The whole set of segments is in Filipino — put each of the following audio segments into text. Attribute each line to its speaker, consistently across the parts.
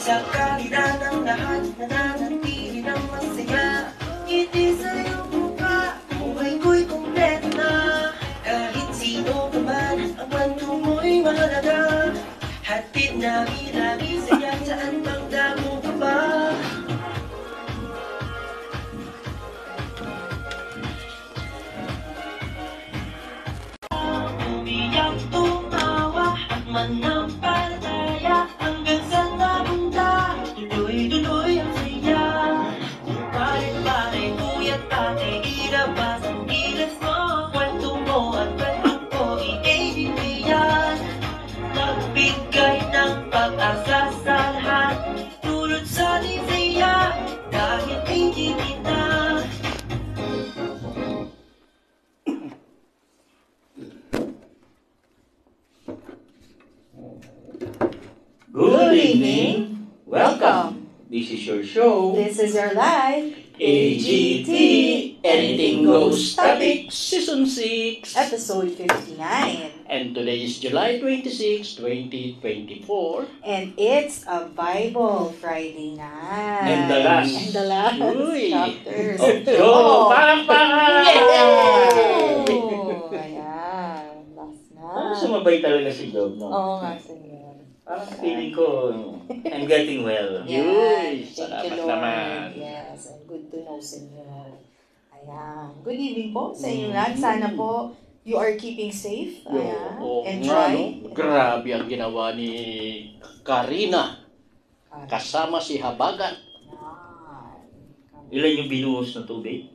Speaker 1: Sa kalidad ng lahat, nananatili ng masaya. Ngiti sa iyong mukha, buhay ko'y kumpleto na. Kahit sino ka man, ang kwento mo'y mahalaga. Hatid namin lagi saya, saan bang damo ka ba? Umiyak, tumawa, at manampalataya. Hanggang sa napunta, tuloy-tuloy ang saya. Kung pare-pare, kuya't ate, ilabas ang gilas mo. Kwento mo at kwento ko, i-ABP-yan. Nagbigay ng pag-asa sa lahat. Tulad sa lisaya, kahit ABP na.
Speaker 2: Good evening. Welcome. This is your show.
Speaker 3: This is your life.
Speaker 2: AGT, Anything Goes Topic, Season 6.
Speaker 3: Episode 59.
Speaker 2: And today is July 26, 2024.
Speaker 3: And it's a Bible Friday night.
Speaker 2: And the last.
Speaker 3: And the last
Speaker 2: Uy.
Speaker 3: chapters.
Speaker 2: So, palakpakan!
Speaker 3: Yay! Ayan. Last na.
Speaker 2: Parang sumabay talaga si Job, no?
Speaker 3: Oo nga, senyor.
Speaker 2: Parang feeling ko, I'm getting well.
Speaker 3: Yes. Thank
Speaker 2: Salamat
Speaker 3: you, Lord.
Speaker 2: naman.
Speaker 3: Yes. And good to know, senyor. Ayan. Good evening po sa inyo lahat. Sana po you are keeping safe. Ayan. And dry.
Speaker 2: Grabe ang ginawa ni Karina. Kasama si Habagat. Ilan yung binuhos na tubig?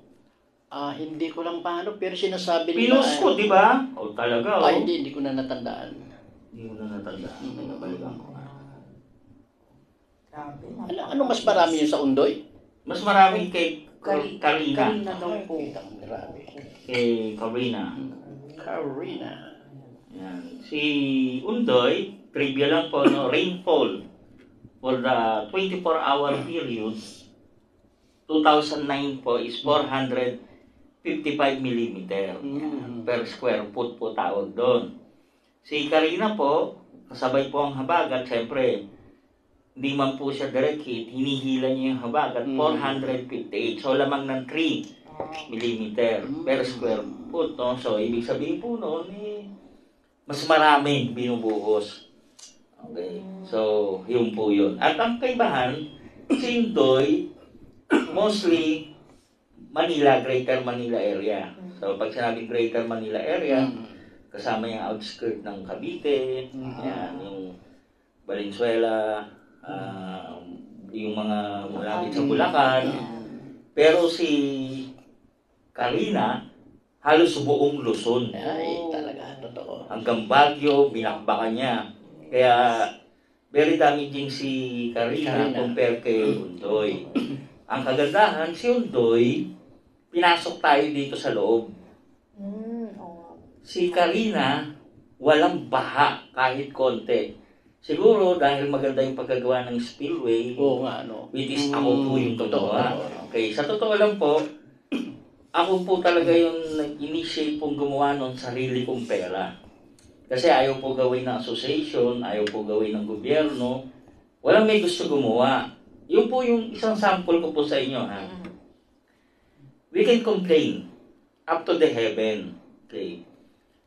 Speaker 2: Hindi ko lang paano, pero sinasabi nila. Binuhos ko, di ba? O talaga, o? Hindi ko na natandaan. Hindi mo na natandaan. Nabalikan ko.
Speaker 3: Grabe.
Speaker 2: Ano mas marami yung sa Undoy? Mas marami kay Karina.
Speaker 3: Karina daw po.
Speaker 2: Grabe. Kay Karina. Karina. Yan. Si Undoy, trivia lang po, no? Rainfall for the 24-hour period 2009 po is 455 millimeter per square foot po tawag doon. Si Karina po, kasabay po ang habagat, siyempre, hindi man po siya direct hit, hinihila niya yung habagat, 458. So, lamang ng 3 millimeter per square foot. No? So, ibig sabihin po noon, mas marami binubuhos. Okay. So, yun po yun. At ang kaibahan, si Undoy, mostly, Manila, Greater Manila area. So, pag sinabing Greater Manila area, kasama yung outskirt ng Cavite, yan, yung Valenzuela, yung mga malapit sa Bulacan. Pero si Karina, halos buong Luzon. Ay, talaga, totoo. Hanggang Baguio, binakbakan niya. Kaya, very damaging si Karina compare kay Undoy. Ang kagandahan, si Undoy, pinasok tayo dito sa loob. Si Karina, walang baha kahit konti. Siguro dahil maganda yung paggagawa ng spillway. Oo nga, no? Which is ako po yung gumawa. Okay, sa totoo lang po, ako po talaga yung nag-initiate pong gumawa ng sarili kong pera. Kasi ayaw po gawin ng association, ayaw po gawin ng gobyerno. Walang may gusto gumawa. Yun po yung isang sample ko po sa inyo, ha? We can complain up to the heaven. Okay?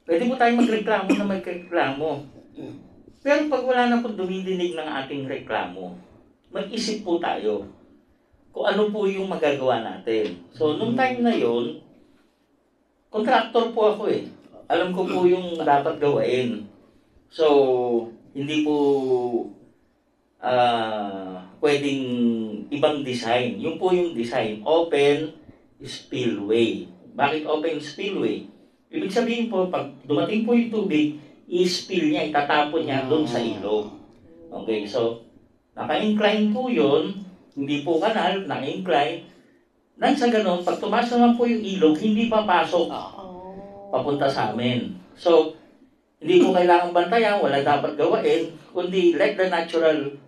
Speaker 2: Pwede po tayong magreklamo na magreklamo. Pero pag wala na po dumidinig ng ating reklamo, mag-isip po tayo kung ano po yung magagawa natin. So, nung time na yon, contractor po ako eh. Alam ko po yung dapat gawain. So, hindi po pwedeng ibang design. Yung po yung design, open spillway. Bakit open spillway? Ibig sabihin po, pag dumating po yung tubig, i-spill niya, itatapon niya doon sa ilog. Okay, so, naka-incline po yun, hindi po kanal, naka-incline. Nang sa ganun, pag tumaas naman po yung ilog, hindi papasok papunta sa amin. So, hindi po kailangan bantayan, wala dapat gawain, kundi let the natural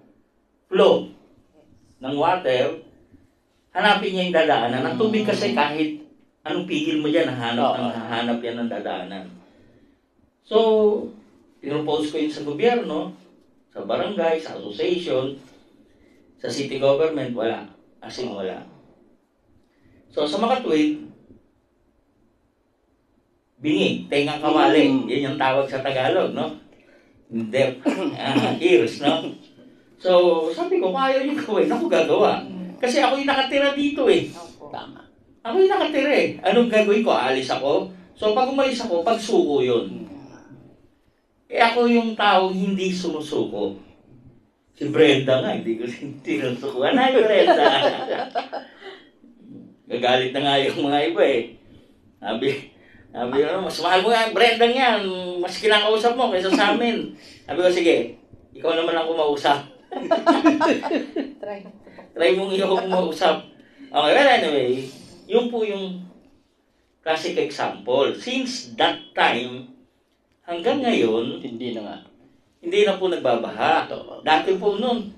Speaker 2: flow ng water, hanapin niya yung dadaanan. Ang tubig kasi kahit anong pigil mo dyan, hahanap yan ng dadaanan. So, pinropose ko yun sa gobyerno, sa barangay, sa association. Sa city government, wala. As in, wala. So, sa Makatuwid, bingi, tengang kawali. Yan yung tawag sa Tagalog, no? Deaf ears, no? So, sabi ko, kaya yung gawin. Ako gagawa. Kasi ako yung nakatira dito eh.
Speaker 4: Tama.
Speaker 2: Ako yung nakatira eh. Anong gagawin ko? Aalis ako? So, pag umalis ako, pagsuko yun. Eh ako yung taong hindi sumusuko. Si Brenda nga, hindi ko sinusukuan. Ay, Brenda! Gagalit na nga yung mga iba eh. Sabi, mas mahal mo nga, Brenda yan. Mas kinakausap mo kaysa sa amin. Sabi ko, sige, ikaw naman ang kumausap. Try mong ikaw kumausap. Okay, well anyway, yun po yung classic example. Since that time, hanggang ngayon,
Speaker 4: Hindi na nga.
Speaker 2: hindi na po nagbabaha. Dati po noon,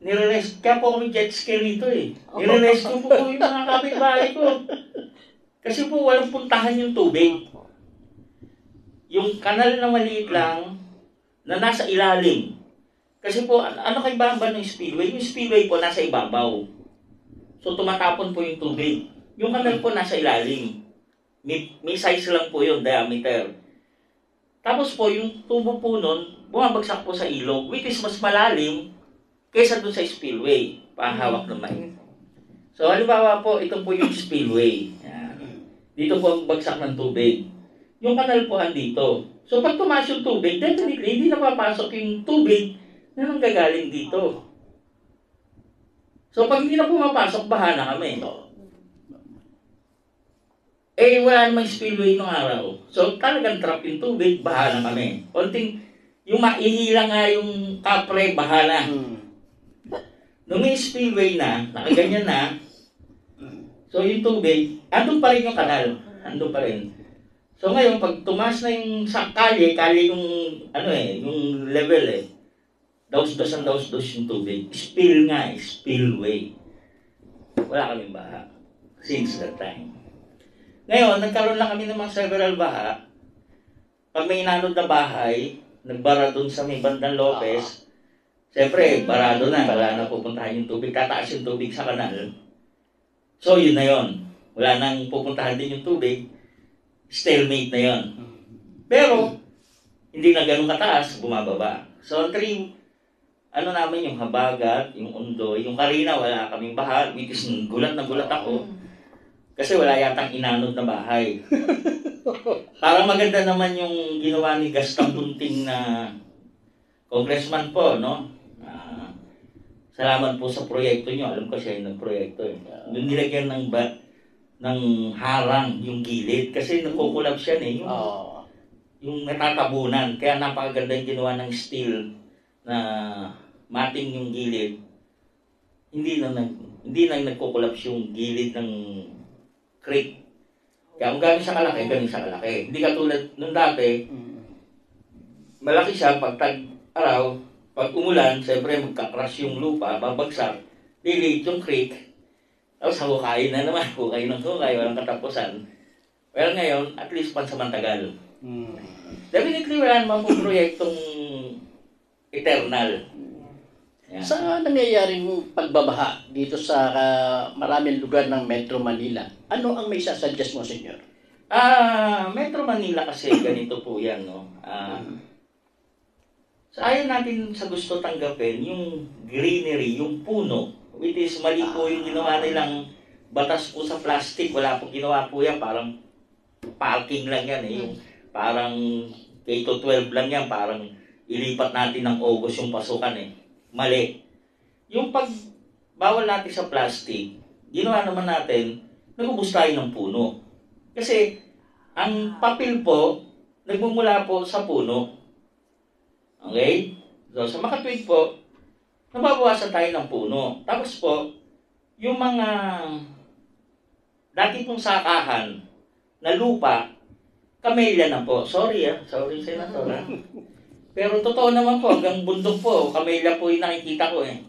Speaker 2: kaya po kami jet ski rito eh. Nire-rescue po yung mga kapitbahay ko. Kasi po walang puntahan yung tubig. Yung kanal na maliit lang, na nasa ilalim. Kasi po, ano kay baba ng spillway? Yung spillway po nasa ibabaw. So tumatapon po yung tubig. Yung kanal po nasa ilalim. May size lang po yung diameter. Tapos po, yung tubo po nun, bumabagsak po sa ilog, which is mas malalim kaysa dun sa spillway. Pahawak ng mic. So, halimbawa po, ito po yung spillway. Yan. Dito po ang bagsak ng tubig. Yung kanal po andito. So, pag tumaas yung tubig, definitely, hindi na papasok yung tubig na nanggagaling dito. So, pag hindi na pumapasok, baha na kami. Eh, wala namang spillway nung araw. So, talagang trap yung tubig, baha na kami. Konting, yung maihila nga yung kapre, baha na. Nung may spillway na, nakaganyan na, so yung tubig, andun pa rin yung kanal. Andun pa rin. So ngayon, pag tumaas na yung sa kalye yung, yung level eh, daus-dos yung tubig. Spill nga eh, spillway. Wala kaming baha. Since that time. Ngayon, nagkaroon lang kami ng mga several baha. Pag may inanod na bahay, nagbara dun sa may bandang Lopez, siyempre, barado na. Wala na pupuntahan yung tubig. Tataas yung tubig sa kanal. So, yun na yun. Wala nang pupuntahan din yung tubig. Stalemate na yun. Pero, hindi na ganun kataas, bumababa. So, namin yung Habagat, yung Undoy, yung Karina, wala kaming baha. Which is, gulat na gulat ako. Kasi wala yatang inanod na bahay. Parang maganda naman yung ginawa ni Gaston Bunting na congressman po, no? Salamat po sa proyekto nyo. Alam ko siya yung nagproyekto eh. Doon nilagyan ng harang yung gilid. Kasi nagkukulab siya eh. Yung natatabunan. Kaya napakaganda yung ginawa ng steel na mating yung gilid. Hindi na nagkukulapse yung gilid ng creek. Kaya kung gano'n siya kalaki, gano'n siya kalaki. Hindi katulad nung dati, malaki siya pag tag-araw, pag umulan, siyempre magka-crush yung lupa, babagsak, liliit yung creek, tapos hukayin na naman, hukay ng hukay, walang katapusan. Well, ngayon, at least pansamantagal. Definitely wala naman pong proyektong eternal. Yeah.
Speaker 4: Sa nangyayaring pagbabaha dito sa maraming lugar ng Metro Manila, ano ang may sasuggest mo, senyor?
Speaker 2: Metro Manila kasi ganito po yan, no? So ayaw natin sa gusto tanggapin yung greenery, yung puno, which is mali po yung ginawa nilang batas po sa plastic. Wala po ginawa po yan, parang parking lang yan eh. Yung parang K-12 lang yan, parang ilipat natin ng August yung pasukan eh. Mali. Yung pagbawal natin sa plastic, ginawa naman natin, nag-ubos tayo ng puno. Kasi, ang papel po, nagmumula po sa puno. Okay? So, sa Makatuwid po, nababawasan tayo ng puno. Tapos po, yung mga dati pong sakahan na lupa, kamelya na po. Sorry, Senator. Pero totoo naman po, hanggang bundok po, kamelya po yung nakikita ko eh.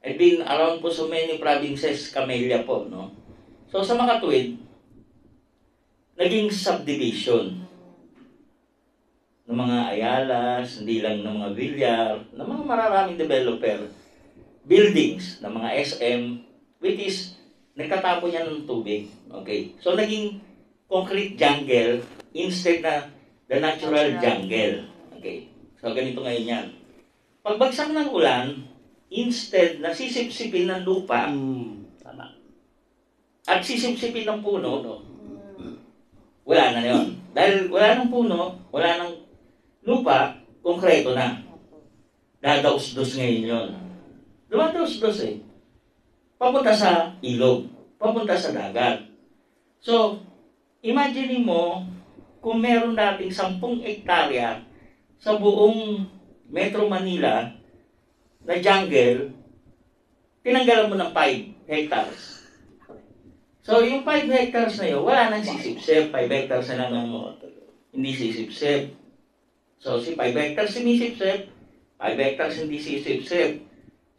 Speaker 2: I've been around po so many provinces, kamelya po, no? So sa Makatuwid, naging subdivision ng mga Ayalas, hindi lang ng mga Villar, ng mga mararaming developer. buildings ng mga SM, which is nagtatapon yan ng tubig. Okay? So, naging concrete jungle instead na the natural jungle. Okay? So, ganito ngayon yan. Pagbagsak ng ulan, instead na sisipsipin ng lupa,
Speaker 4: Tama.
Speaker 2: at sisipsipin ng puno, wala na yun. Dahil wala ng puno, wala ng lupa, konkreto na. Dadaos-dos ngayon yun. Dumadaos-dos eh. Papunta sa ilog, papunta sa dagat. So, imagine mo, kung meron dating 10 hektarya sa buong Metro Manila na jungle, tinanggalan mo ng 5 hectares. So, yung 5 hectares na yun, wala nang sisipsip. 5 hectares na lang hindi sisipsip. So, si 5 hectares sinisipsip, 5 hectares hindi sisipsip.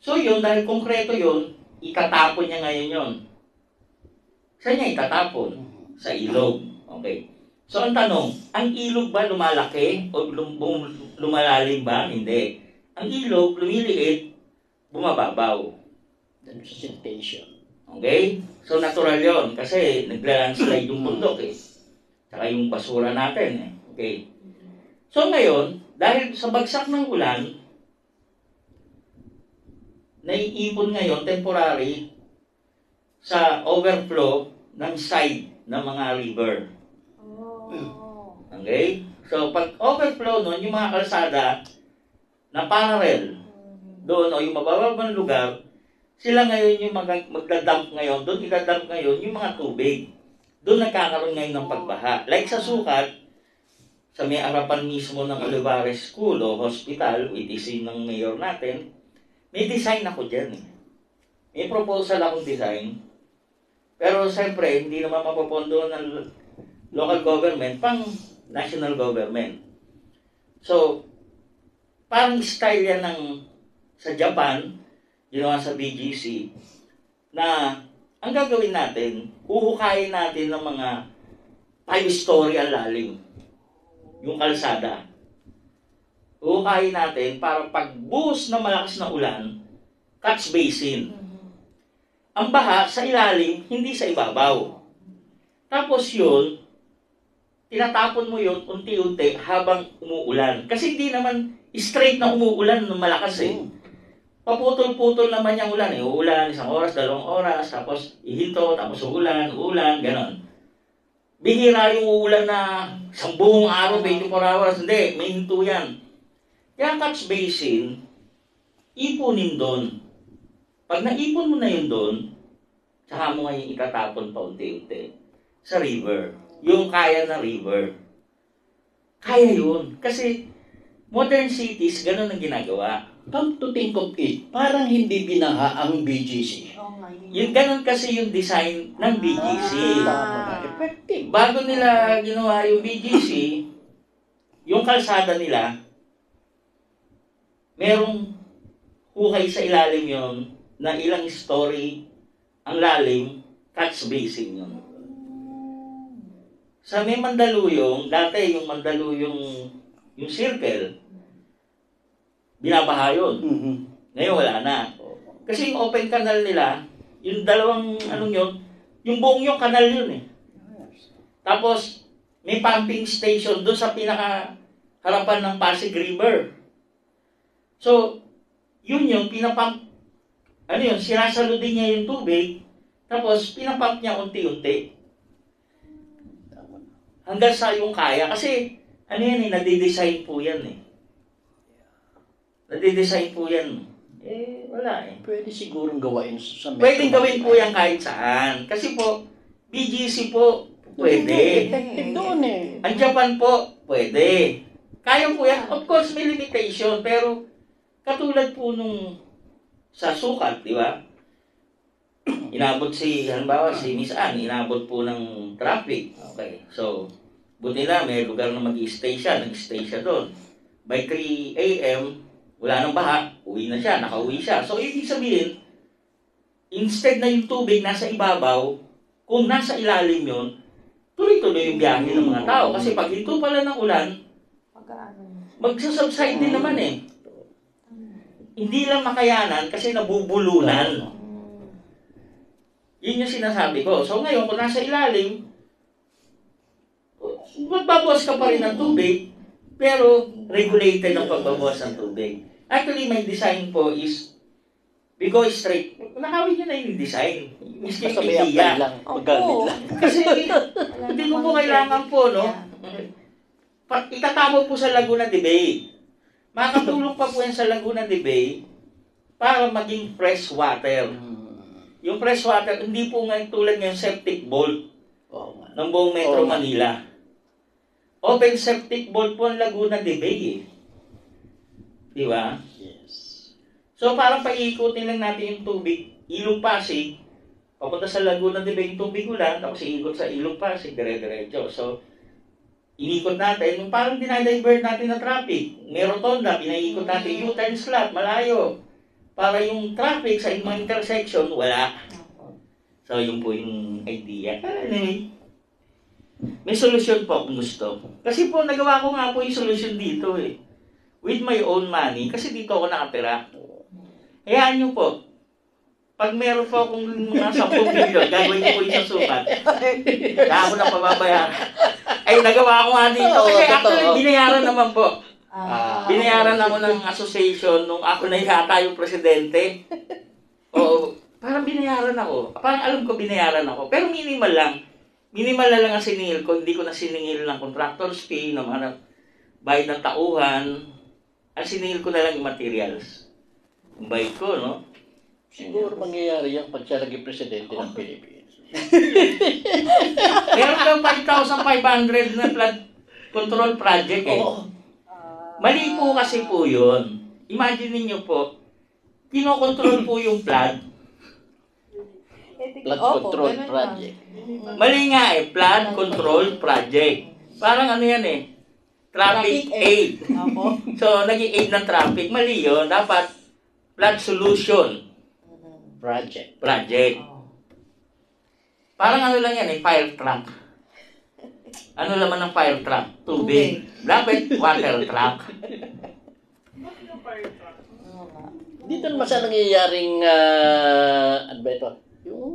Speaker 2: So, yun, dahil konkreto yun, itatapon niya ngayon yun. Saan niya itatapon? Sa ilog. Okay. So, ang tanong, ang ilog ba lumalaki o lumalalim ba? Hindi. Ang ilog, lumiliit, bumababaw.
Speaker 4: Sedimentation.
Speaker 2: Okay? So, natural yon kasi nagla-landslide yung bundok eh. Saka yung basura natin eh. Okay? So, ngayon, dahil sa bagsak ng ulan, naiipon ngayon, temporary, sa overflow ng side ng mga river. Okay? So, pag overflow nun, yung mga kalsada na parallel doon o yung mabababang lugar, sila ngayon yung magdadump ngayon, doon itadump ngayon yung mga tubig. Doon nagkakaroon ngayon ng pagbaha. Like sa Sukat, sa may harapan mismo ng Olivares School o hospital, which is ng mayor natin, may design ako dyan. May proposal akong design. Pero siyempre, hindi naman mapapondo ng local government pang national government. So, parang style yan ng sa Japan, ginawa sa BGC, na ang gagawin natin, uhukayin natin ng mga 5-story ang lalim. Yung kalsada. Uhukayin natin para pagbuhos ng malakas na ulan, catch basin. Ang baha sa ilalim, hindi sa ibabaw. Tapos yun, tinatapon mo yun unti-unti habang umuulan. Kasi hindi naman straight na umuulan ng malakas eh. Paputol-putol naman yung ulan eh. Uulan, 1 oras, 2 oras, tapos ihinto, tapos uulan, ganon. Bihira yung uulan na 10 araw, 24 hours. Hindi, may hinto yan. Kaya catch basin, ipunin doon. Pag naipon mo na yun doon, saka mo ngayon itatapon pa unti-unti sa river. Yung kaya na river. Kaya yun. Kasi modern cities, ganun ang ginagawa.
Speaker 4: Come to think of it, parang hindi binaha ang BGC.
Speaker 2: Yung ganun kasi yung design ng BGC.
Speaker 4: Effective.
Speaker 2: Bago nila ginawa yung BGC, yung kalsada nila, merong hukay sa ilalim yon na ilang story ang lalim, catch basin yun. Sa may Mandaluyong, dati yung Mandaluyong, yung circle, binabaha yun. Ngayon wala na. Kasi yung open canal nila, yung dalawang yung buong yung kanal yun eh. Tapos, may pumping station doon sa pinaka-harapan ng Pasig River. So, yun yung pinapump, sinasaludin niya yung tubig, tapos pinapump niya unti-unti. Hanggang sa yung kaya. Kasi, nadidesign po yan eh. Nadidesign po yan. Wala eh.
Speaker 4: Pwede sigurong gawain sa Metro.
Speaker 2: Pwedeng gawin po yan kahit saan. Kasi po, BGC po, pwede.
Speaker 4: Effective doon eh.
Speaker 2: Ang Japan po, pwede. Kaya po yan. Of course, may limitation. Pero, katulad po nung sa Sukat, di ba? Inabot halimbawa si Miss Ann, inabot po ng traffic. Okay. So, buti na, may lugar na mag-i-stay siya. Nag-stay siya doon. By 3 a.m., wala nang baha, uwi na siya, nakauwi siya. So, ibig sabihin, instead na yung tubig nasa ibabaw, kung nasa ilalim yun, tuloy-tuloy yung biyahe ng mga tao. Kasi pag ito pala ng ulan, magsasubside din naman eh. hindi lang makayanan kasi nabubulunan. Yun yung sinasabi ko. So ngayon, kung nasa ilalim, magbabawas ka pa rin ng tubig, pero regulated ang pagbabawas ng tubig. Actually, my design po is, we go straight. Nakawin nyo na yung design. Miski yung idea.
Speaker 4: Magamit lang.
Speaker 2: Kasi hindi ko po kailangan po, no? Itatapon po sa Laguna de Bay. Makakatulong pa po yan sa Laguna de Bay para maging fresh water. Yung fresh water, hindi po nga tulad ng septic vault ng buong Metro Manila. Open septic vault po ang Laguna de Bay eh. Di ba?
Speaker 4: Yes.
Speaker 2: So parang paikutin lang natin yung tubig, Ilog Pasig, papunta sa Laguna de Bay yung tubig ulan, tapos iikot sa Ilog Pasig, dire-diretso. So, inikot natin, yung parang dinadivert natin na traffic. May rotonda, pinaikot natin, U-turn slot, malayo. Para yung traffic sa mga intersection, wala. So, yun po yung idea. Anyway, may solusyon po kung gusto. Kasi po, nagawa ko nga po yung solusyon dito eh. With my own money, kasi dito ako nakatira. Hayaan nyo po, pag meron po akong mga 10 milyon, gagawin ko po yung susukat. Kaya ako na pababayaran. Ay, nagawa ko nga dito. Kasi actually, binayaran naman po. Binayaran ako ng association nung ako na yata yung presidente. O, parang binayaran ako. Parang alam ko binayaran ako. Pero minimal lang. Minimal na lang ang siningil ko. Hindi ko na siningil ng contractor's fee, ng mga bayad ng tauhan. Ang siningil ko na lang yung materials. Yung bayad ko, no?
Speaker 4: Siguro mangyayari yan pag siya naging presidente ng Pilipinas.
Speaker 2: Meron kang 5,500 na flood control project eh. Mali po kasi po yun. Imagine niyo po, kinokontrol po yung flood.
Speaker 4: Flood control project.
Speaker 2: Mali nga eh, flood control project. Parang ano yan eh, traffic aid. So, naging aid ng traffic. Mali yun. Dapat flood solution
Speaker 4: Project.
Speaker 2: Parang ano lang yan eh, fire truck. Ano laman ng fire truck? Tubig. Dapat water truck.
Speaker 4: Dito naman sa nangyayaring, ano ba ito? Yung,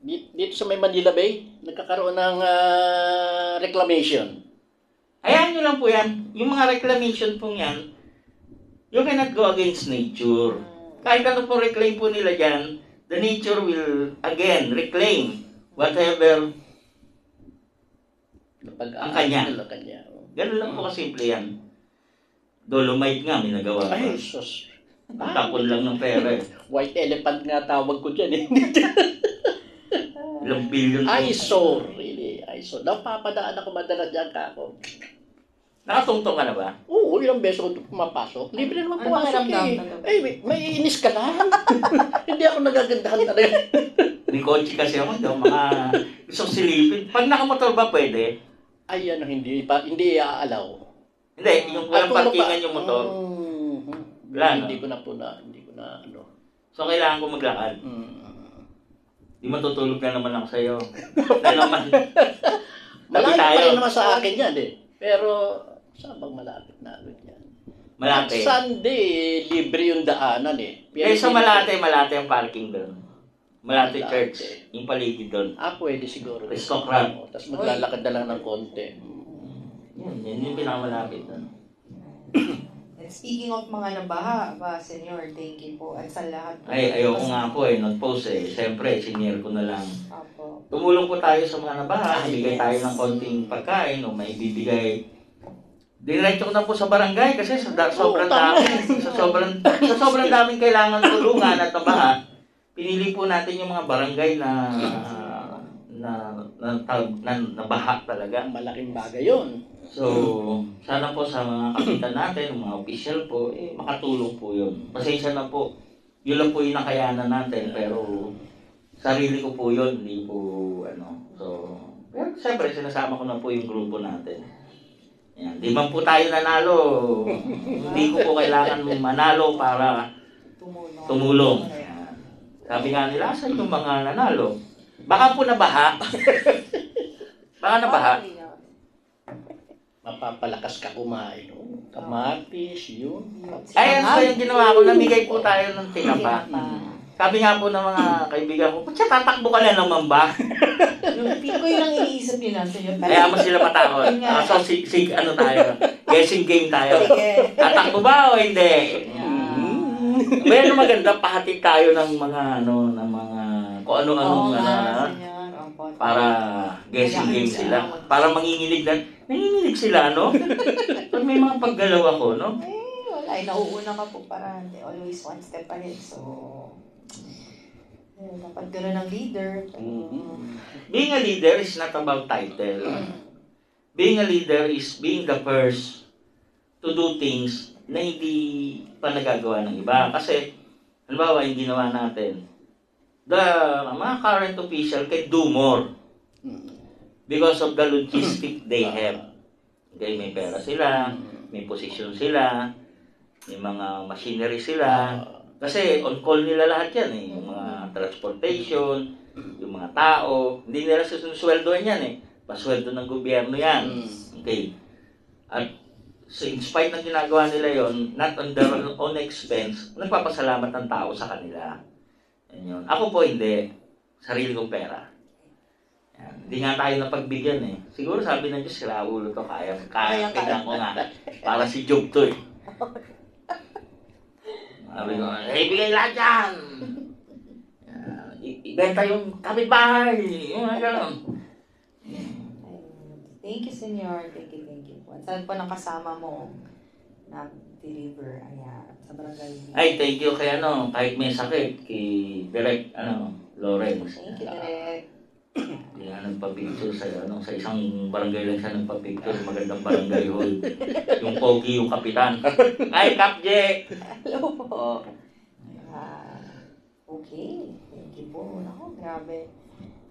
Speaker 4: dito sa may Manila Bay, nagkakaroon ng reclamation.
Speaker 2: Hayaan nyo lang po yan. Yung mga reclamation pong yan, you cannot go against nature. Kahit ano po reclaim po nila dyan, the nature will again reclaim whatever ang kanya. Ganun lang po kasimple yan. Dolomite nga, may nagawa.
Speaker 4: Ay, sus.
Speaker 2: Ang tapon lang ng pera eh.
Speaker 4: White elephant nga tawag ko dyan eh.
Speaker 2: Ilang billion po.
Speaker 4: ISO, really. ISO. Napapadaan ako madalas dyan ka ako.
Speaker 2: Nakatungtong ka na ba?
Speaker 4: Oo, ilang beses ako pumapasok. Libre naman pumasok eh. May inis ka lang. Hindi ako nagagandahan talaga.
Speaker 2: May kotse kasi ako daw, mga isang silipin. Pag nakamotor ba pwede?
Speaker 4: Ay, ano, hindi iaalaw.
Speaker 2: Hindi, yung walang parkingan yung motor. Wala,
Speaker 4: Hindi ko na, ano.
Speaker 2: So, kailangan ko maglakad. Di matutulog na naman ako sa'yo. Na naman.
Speaker 4: Malapit pa rin naman sa akin yan eh. Pero, saan bang malapit na yan?
Speaker 2: Malate.
Speaker 4: Sunday, libre yung daanan eh.
Speaker 2: Eh, sa Malate ang parking doon. Malate Church. Yung paligid doon.
Speaker 4: Pwede siguro.
Speaker 2: Restaurant.
Speaker 4: Tapos maglalakad na lang ng konti.
Speaker 2: Yan yung pinakamalapit doon.
Speaker 3: And speaking of mga nabaha, Senyor, thank you po. At sa lahat po.
Speaker 2: Ay, ayoko nga po eh, nag-post eh. Siyempre, senior ko na lang.
Speaker 3: Apo.
Speaker 2: Tumulong po tayo sa mga nabaha. Bigay tayo ng konting pagkain o may bibigay. Diretso ko na po sa barangay kasi sobrang dami. Sa sobrang daming kailangan tulungan at nabaha. Pinili po natin yung mga barangay na nabaha talaga.
Speaker 4: Malaking bagay yun.
Speaker 2: So, sana po sa mga kapitan natin, mga official po, makatulong po yun. Pasensya na po. Yun lang po yung nakayanan natin, pero sarili ko po yun, hindi po, So, pero siyempre, sinasama ko na po yung grupo natin. Yan. Di man po tayo nanalo, hindi ko po kailangan manalo para tumulong. Yan. Sabi nga nila, saan yung mga nanalo? Baka po nabaha. Baka nabaha.
Speaker 4: Mapapalakas ka kumain. Kamatis, yun.
Speaker 2: Ay, ano ba yung ginawa ko? Namigay po tayo ng tinapa. Sabi nga po ng mga kaibigan ko, "Putya, tatakbo ka na naman ba?"
Speaker 3: Feel ko yun ang iniisip nyo natin yun.
Speaker 2: Kaya mas sila matakot. So, ano tayo? Guessing game tayo.
Speaker 3: Sige.
Speaker 2: Tatakbo ba o hindi? Well, maganda, pahatid tayo ng mga, kung ano-anong, para guessing game sila. Para nanginginig sila, no? Pag may mga paggalaw ako, no?
Speaker 3: Wala, nauuna ka po para always one step ahead. So, dapat gano'n ang leader.
Speaker 2: Being a leader is not about title. Being a leader is being the first to do things na hindi pa nagagawa ng iba. Kasi, halimbawa, yung ginawa natin, the mga current official can do more because of the logistic they have. Okay, may pera sila, may position sila, may mga machinery sila. Kasi on call nila lahat yan eh. Yung mga transportation, yung mga tao, hindi nila susunod-sweldoan yan eh. Pasweldo ng gobyerno yan. Okay. At so in spite ng ginagawa nila yon, not on their own expense, nagpapasalamat ng tao sa kanila. Yan yun. Ako po hindi. Sarili kong pera. Yan. Hindi nga tayo napagbigyan eh. Siguro sabi ng Diyos, sila ulo to, kaya tignan ko nga. Para si Job to eh. Sabi ko, bigay lahat yan! Ibenta yung kapitbahay! Yung mga gano'n.
Speaker 3: Thank you, Senyor. Thank you. Saan po nakasama mo nag-deliver? Ayan, sa barangay.
Speaker 2: Ay, thank you kay kahit may sakit, kay Direk, Lawrence.
Speaker 3: Thank you, Direk.
Speaker 2: Hindi nga nagpa-picture sa isang barangay lang siya nagpa-picture, magandang barangay hall. Yung pogi, yung kapitan. Ay, Kap J!
Speaker 3: Hello po. Okay. Thank you po. Ako, grabe.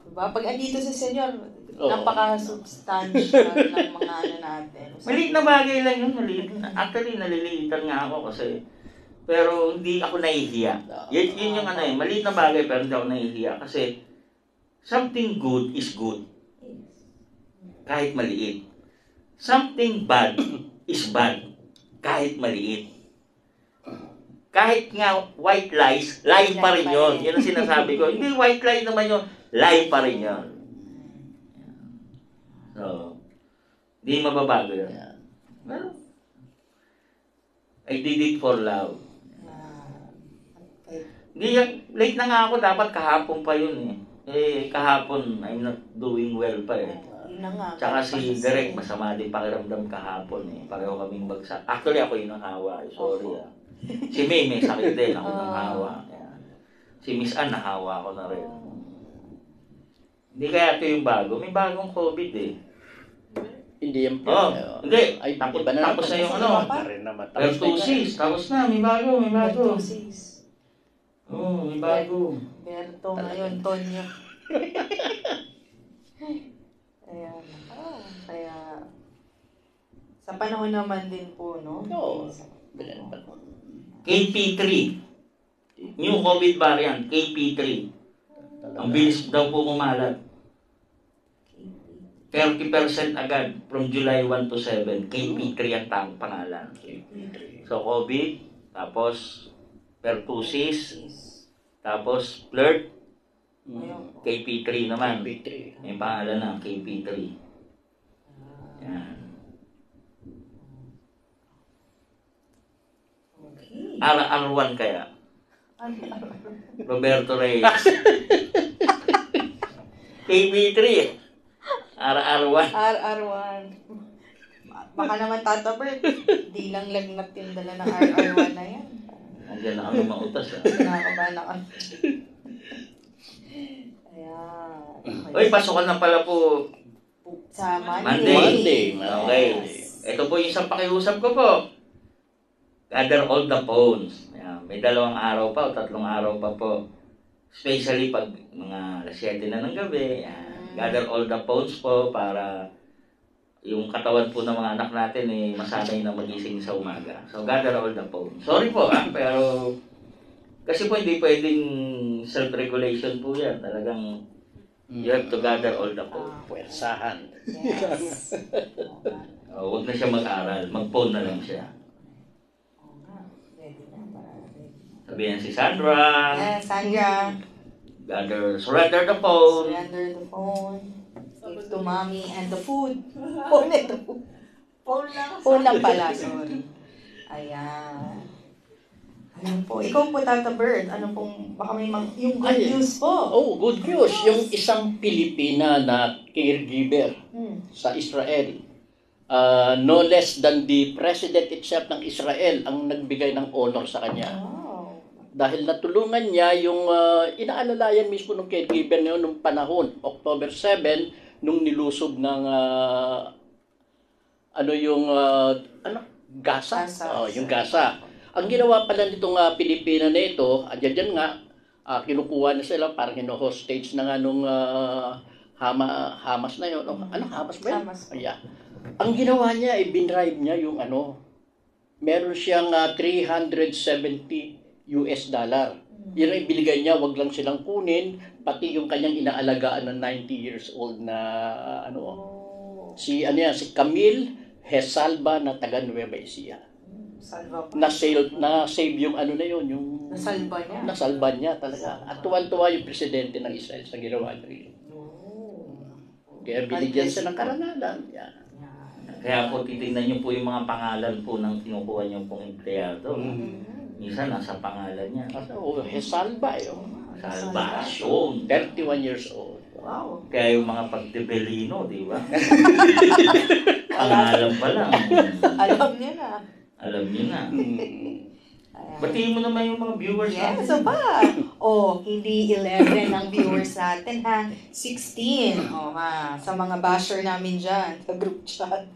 Speaker 3: Diba? Pag andito sa Senyor, napaka-substantial ng mga natin.
Speaker 2: Maliit na bagay lang yun, maliit. Actually, naliliitan nga ako kasi, pero hindi ako nahihiya. Yun yung maliit na bagay pero hindi ako nahihiya kasi something good is good. Kahit maliit. Something bad is bad. Kahit maliit. Kahit nga white lies, lie pa rin yun. Yan ang sinasabi ko. Hindi white lie naman yun, lie pa rin yun. So, hindi mababago yun. Well, I did it for love. Hindi, late na nga ako, dapat kahapon pa yun eh. Kahapon, I'm not doing well pa eh. Tsaka si Derek, masama din pakiramdam kahapon eh. Pareho kaming bagsak. Actually, ako yung nahawa. Sorry ah. Si May sakit din. Ako nahawa. Si Miss Ann, nahawa ko na rin. Hindi kaya ito yung bago. May bagong COVID eh.
Speaker 4: Hindi yung
Speaker 2: hindi.
Speaker 4: Ay,
Speaker 2: tapos
Speaker 4: iba
Speaker 2: na yung pertussis. Tapos na, may bago. Oo, may bago.
Speaker 3: Berto ngayon, Tonyo. Kaya, sa panahon naman din po, no?
Speaker 4: Oo.
Speaker 2: KP3. New COVID variant, KP3. Ang bilis daw po kumalat. 30% agad from July 1 to 7. KP3 ang pangalan. So, COVID, tapos pertussis, tapos flirt, KP3 naman. May pangalan na, KP3. Yan. R1 kaya. Roberto Reyes. KP3 RR1.
Speaker 3: RR1. Baka naman Tata Bert, di lang lagnat yung dala ng RR1 na yan.
Speaker 2: Nandiyan na kami mautas.
Speaker 3: Nakakabahan na kami. Ayan.
Speaker 2: Uy, pasukan na pala po.
Speaker 3: Sa
Speaker 2: Monday. Okay. Ito po yung isang pakiusap ko po. Gather all the phones. Ayan. May 2 araw pa o 3 araw pa po. Especially pag mga 7 na ng gabi. Ayan. Gather all the phones po para yung katawan po ng mga anak natin masanay na magising sa umaga. So, gather all the phones. Sorry po pero kasi po hindi pwedeng self-regulation po yan. Talagang you have to gather all the phones.
Speaker 4: Puwersahan.
Speaker 3: Yes.
Speaker 2: Huwag na siya mag-aral. Mag-phone na lang siya.
Speaker 3: Oo nga. Ready na. Ready.
Speaker 2: Sabihan si Sandra.
Speaker 3: Yes, Sandra.
Speaker 2: Surrender the phone.
Speaker 3: Surrender the phone. Give to mommy and the food. Phone and the food. Phone lang pala, sorry. Ayan. Ayan po. Ikaw po, Tata Bert, ano pong, baka may yung good news po.
Speaker 4: Oh, good news. Yung isang Pilipina na caregiver sa Israel, no less than the president itself ng Israel ang nagbigay ng honor sa kanya.
Speaker 3: Wow.
Speaker 4: Dahil natulungan niya yung inaalalayan mismo ng caregiver niyo nung panahon, October 7, nung nilusob ng Gaza. Yung Gaza. Ang ginawa pala nitong Pilipina na ito, dyan nga, kinukuha na sila, parang hino-hostage na nga nung Hamas na yun. Hamas ba yun?
Speaker 3: Hamas.
Speaker 4: Yeah. Ang ginawa niya, binribe niya yung meron siyang $370. Yun ang binigay niya, wag lang silang kunin, pati yung kanyang inaalagaan ng 90 years old na si Camille Hesalba na taga Nueva Ecija.
Speaker 3: Salva po.
Speaker 4: Na-save yung yung
Speaker 3: Nasalba niya
Speaker 4: talaga. At tuwan-tuwa yung presidente ng Israel sa ginawa niya. Kaya binigyan siya ng karangalan. Yeah.
Speaker 2: Kaya po titingnan niyo po yung mga pangalan po ng kinukuha niyo pong empleyado. Minsan nasa pangalan niya.
Speaker 4: Hesalba yun.
Speaker 2: Salvacion.
Speaker 4: 31 years old.
Speaker 3: Wow.
Speaker 2: Kaya yung mga pagdebelino, di ba? Pangalan pa lang.
Speaker 3: Alam niyo na.
Speaker 2: Alam niyo na. Batiin mo naman yung mga viewers natin.
Speaker 3: Yes, so ba? Hindi 11 ang viewers natin, ha? 16. Sa mga basher namin dyan, sa group chat.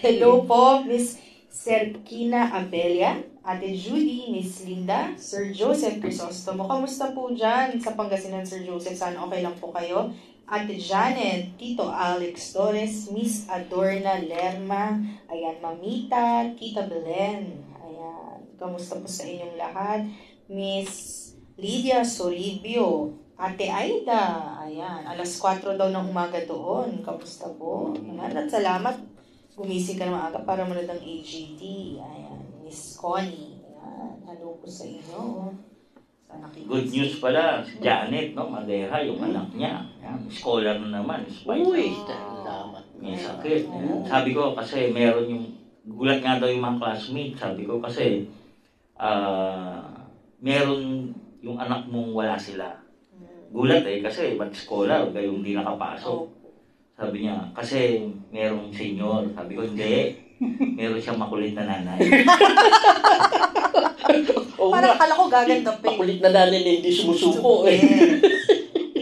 Speaker 3: Hello po, Miss Serkina Abelia, Ate Judy, Miss Linda, Sir Joseph Crisostomo. Kamusta po dyan sa Pangasinan, Sir Joseph? Sana okay lang po kayo. Ate Janet, Tito Alex Torres, Miss Adorna Lerma, ayan, Mamita, Tita Belen, ayan, kamusta po sa inyong lahat? Miss Lydia Soribio, Ate Aida, ayan, alas 4 daw ng umaga doon, kamusta po? Ayan, at salamat, gumising ka ng maaga para manood ng AGT, ayan, Miss Connie, ayan, ano po sa inyo?
Speaker 2: Good news pala, si Janet, Madeja, yung anak niya. Yan, scholar na naman.
Speaker 4: Uy, salamat.
Speaker 2: May sakit. Yan. Sabi ko kasi meron yung, gulat nga daw yung mga classmates. Sabi ko kasi, meron yung anak mong wala sila. Gulat kasi ba't scholar, kayo hindi nakapasok. Sabi niya, kasi merong senior. Sabi ko, hindi. Meron siyang makulit na nanay.
Speaker 3: Parang akala ko gaganda pa eh.
Speaker 4: Makulit na nanay na hindi sumusuko eh.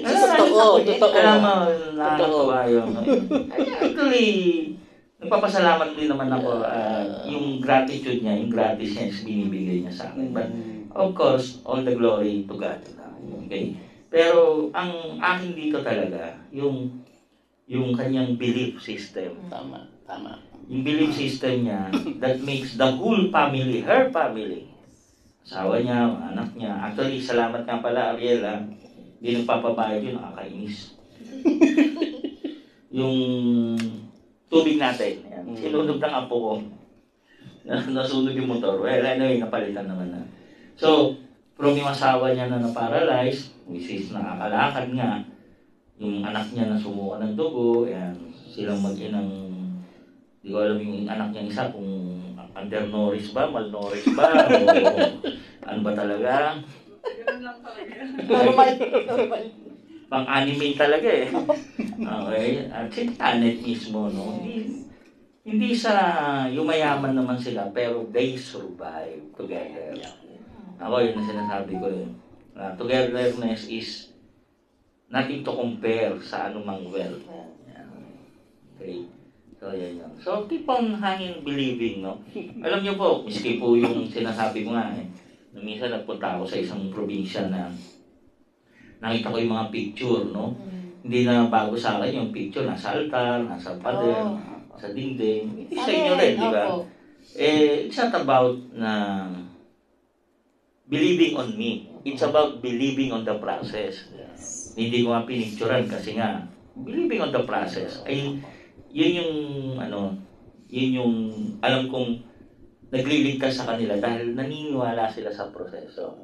Speaker 2: Totoo. Alam mo, nakakatawa yun. Actually, nagpapasalamat din naman ako. Yung gratitude niya, yung gratis niya is binibigay niya sa akin. But, of course, all the glory to God. Okay? Pero, ang akin dito talaga, yung kanyang belief system.
Speaker 4: Tama.
Speaker 2: Yung belief system niya that makes the whole family, her family. Asawa niya, anak niya. Actually, salamat nga pala, Ariel, hindi nagpapabayad yun, nakakainis. Yung tubig natin, sinunog ng apo ko. Nasunog yung motor. Well, anyway, napalitan naman na. So, from yung asawa niya na na-paralyze, which is nakakalakad nga, yung anak niya na sumuka ng dugo, silang mag-inang, di ko alam yung anak niya isa kung undernourished ba, malnourished ba, o ano ba talaga?
Speaker 3: Ganun lang talaga. Normal.
Speaker 2: Pang-anime talaga eh. Okay? At si Janet mismo, hindi sa yumayaman naman sila, pero they survive together. Ako yun na sinasabi ko yun. Togetherness is nothing to compare sa anumang wealth. Okay? So, yan yun. So, keep on hanging believing, Alam niyo po, miski po yung sinasabi ko nga na minsan nagpunta ako sa isang probinsya na nakita ko yung mga picture, Hindi na bago sa akin yung picture, nasa altar, nasa pader, sa dingding. Hindi sa inyo rin, di ba? It's not about na believing on me. It's about believing on the process. Hindi ko nga pinicturan kasi nga, believing on the process. Ay, yun yung Yun yung alam kong nagliligtas sa kanila dahil naniniwala sila sa proseso.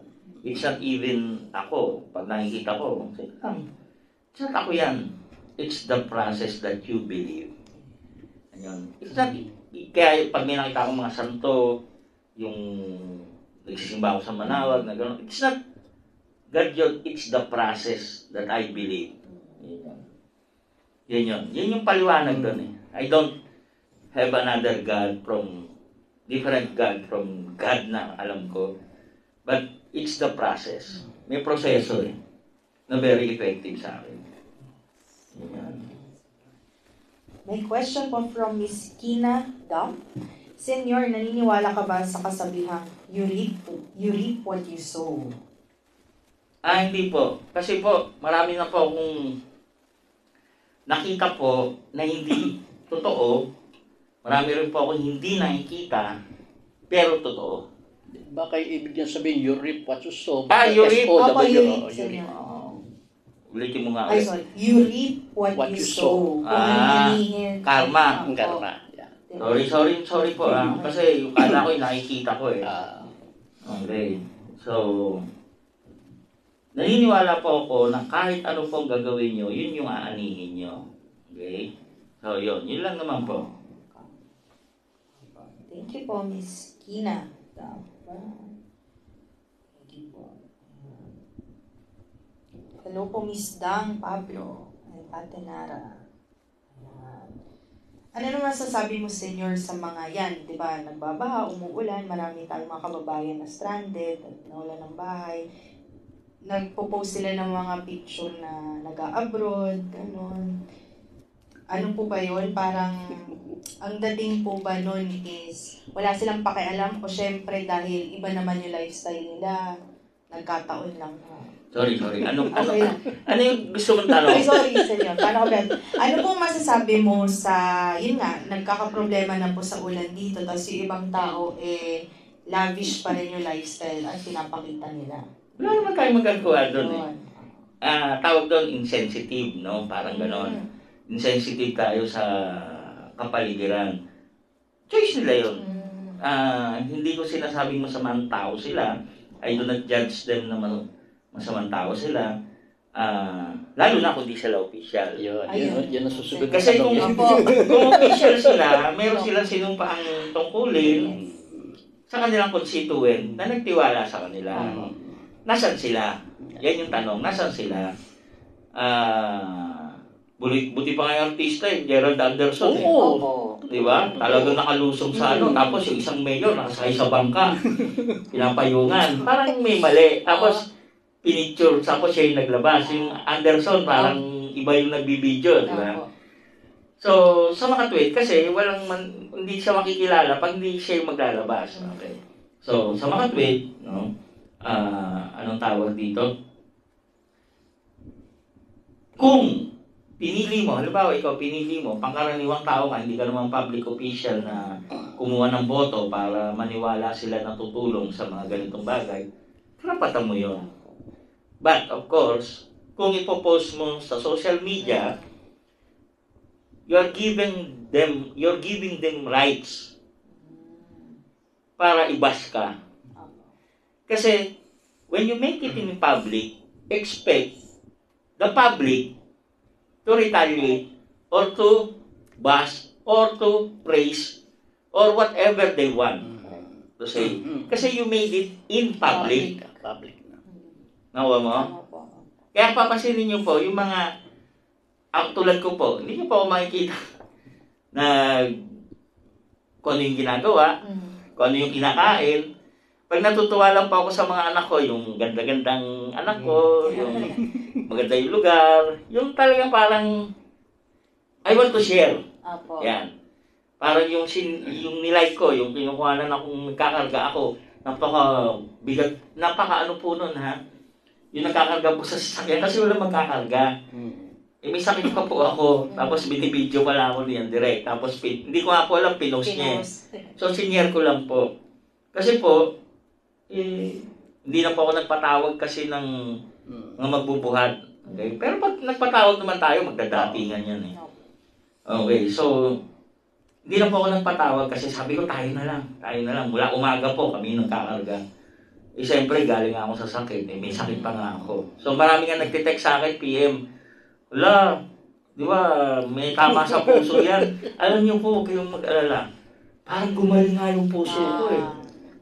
Speaker 2: It's not even ako. Pag nakikita ko, it's not ako yan. It's the process that you believe. Ayun. It's not, kaya pag may nakita akong mga santo, yung nagsisimba ako sa Manawag, na gano'n, it's not God yun, it's the process that I believe. Yan yun. Yan yung paliwanag doon eh. I don't have another God from, different God from God na alam ko. But it's the process. May proseso eh, na very effective sa akin. Yan.
Speaker 3: May question po from Miss Kina Dam. Senyor, naniniwala ka ba sa kasabihang you reap what you sow?
Speaker 2: Hindi po. Kasi po, marami na po akong nakita po na hindi totoo. Marami rin po akong hindi nakikita, pero totoo.
Speaker 4: Baka ibig niya sabihin, you reap what you sow.
Speaker 2: You reap.
Speaker 3: Opo, you reap,
Speaker 4: you
Speaker 3: senyor.
Speaker 2: Ulitin mo nga.
Speaker 3: Ay, sorry. You reap what you sow. Kung ano hinihin.
Speaker 2: Karma.
Speaker 4: Ang karma. Yeah.
Speaker 2: Sorry po kasi yung kala ko yung nakikita ko eh. Okay. So, naniniwala po ako na kahit ano pong gagawin nyo, yun yung aanihin nyo. Okay? So, yun lang naman po.
Speaker 3: Thank you po, Miss Kina. Thank you po. Hello po, Miss Dang Pablo. Ate Nara. Ano naman sasabi mo, Senyor, sa mga yan? Diba, nagbabaha, umuulan, marami tayong mga kababayan na stranded, at nawalan ng bahay. Nagpo-post sila ng mga picture na nag-abroad, gano'n. Ano po ba yun? Parang, ang dating po ba nun is, wala silang pakialam o syempre dahil iba naman yung lifestyle nila, nagkataon lang na.
Speaker 2: Sorry. Ano
Speaker 3: Okay.
Speaker 2: ano yung gusto mong tanong?
Speaker 3: Ay, sorry, senyor. Paano ko ba? Ano pong masasabi mo sa, yun nga, nagkakaproblema na po sa ulan dito, tapos yung ibang tao, lavish pa rin yung lifestyle at pinapakita nila.
Speaker 2: Wala naman tayong magagawa doon eh. Tawag doon insensitive, no? Parang gano'n. Insensitive tayo sa kapaligiran. Choice nila yun. Hindi ko sinasabing masamang tao sila. I do not judge them na masamang tao sila. Lalo na kung di sila official.
Speaker 4: Yan ang susunod.
Speaker 2: Kasi kung official sila, meron silang sinumpaang tungkulin sa kanilang constituent na nagtiwala sa kanila. Nasaan sila? Yan yung tanong. Nasaan sila? Buti pa nga yung artista Gerald Anderson eh. Diba? Talagang nakalusong sa tapos yung isang mayor nakasakay sa bangka. Pinapayungan. Parang may mali. Tapos pinicture. Tapos siya yung naglabas. Yung Anderson parang iba yung nagbibideo. Diba? So, sa mga tweet kasi hindi siya makikilala pag hindi siya yung maglalabas. Okay. So, sa mga tweet, no? Anong tawag dito? Kung pinili mo, halimbawa ikaw pinili mo, pangkaraniwang tao ka, hindi ka naman public official na kumuha ng boto para maniwala sila na tutulong sa mga ganitong bagay, karapatan mo yun. But, of course, kung ipopost mo sa social media, you're giving them rights para i-bash ka. Kasi, when you make it in public, expect the public to retaliate or to bash or to praise or whatever they want to say. Kasi you made it in public. Nawa mo? Kaya papansinin niyo po, yung mga tulad ko po, hindi niyo po ako makikita na kung ano yung ginagawa, kung ano yung kinakain. Pag natutuwa lang po ako sa mga anak ko, yung ganda-gandang anak ko, yung maganda yung lugar, yung talagang parang I want to share. Yan. Parang yung nilike ko, yung kinukuhanan akong nagkakarga ako, napaka-bigat, napaka-ano po nun ha. Yung nagkakarga po sa sasakyan kasi wala magkakarga. May sakit pa po ako, tapos binibidyo pala ako niyan direct. Tapos hindi ko nga po alam, pinost niya. So senior ko lang po. Kasi po, hindi na po ako nagpatawag kasi ng mga magbubuhat. Okay? Pero pag nagpatawag naman tayo, magdadatingan yan eh. Okay, so, Hindi na po ako nagpatawag kasi sabi ko tayo na lang. Mula umaga po kami nung kakarga. Eh siyempre galing nga ako sa sakit. May sakit pa nga ako. So marami nga nagtitext sa akin, PM. Wala, di ba, may tama sa puso yan. Alam niyo po, huwag kayong mag-alala. Parang gumaling nga yung puso ko eh.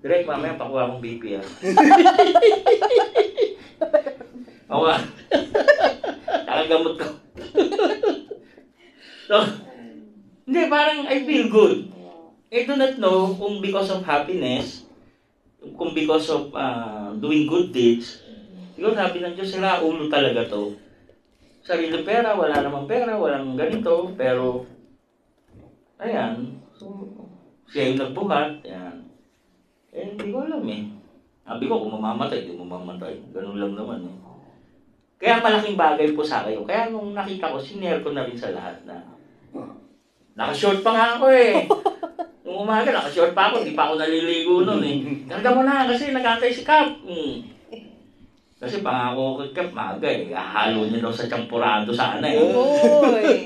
Speaker 2: Direct, mamaya pakuha akong BP ah. Ako ah. Nakagamot ko. So, hindi, parang I feel good. I do not know kung because of happiness, kung because of doing good deeds. Siguro sabi ng Diyos, sila ulo talaga to. Sarili pera, wala namang pera, walang ganito, pero ayan, so, siya yung nagbuhat, ayan. Eh, hindi ko alam eh. Sabi ko, kung mamamatay, di mamamatay. Ganun lang naman eh. Kaya malaking bagay po sa akin. Kaya nung nakita ko, sinare ko na rin sa lahat na naka-short pa nga ako eh. Nung umaga, naka-short pa ako, di pa ako naliligo nun eh. Karga mo na kasi nag-antay si Cap. Kasi pangako ko Cap, maaga eh. Hahalo niya daw sa champurado sana eh.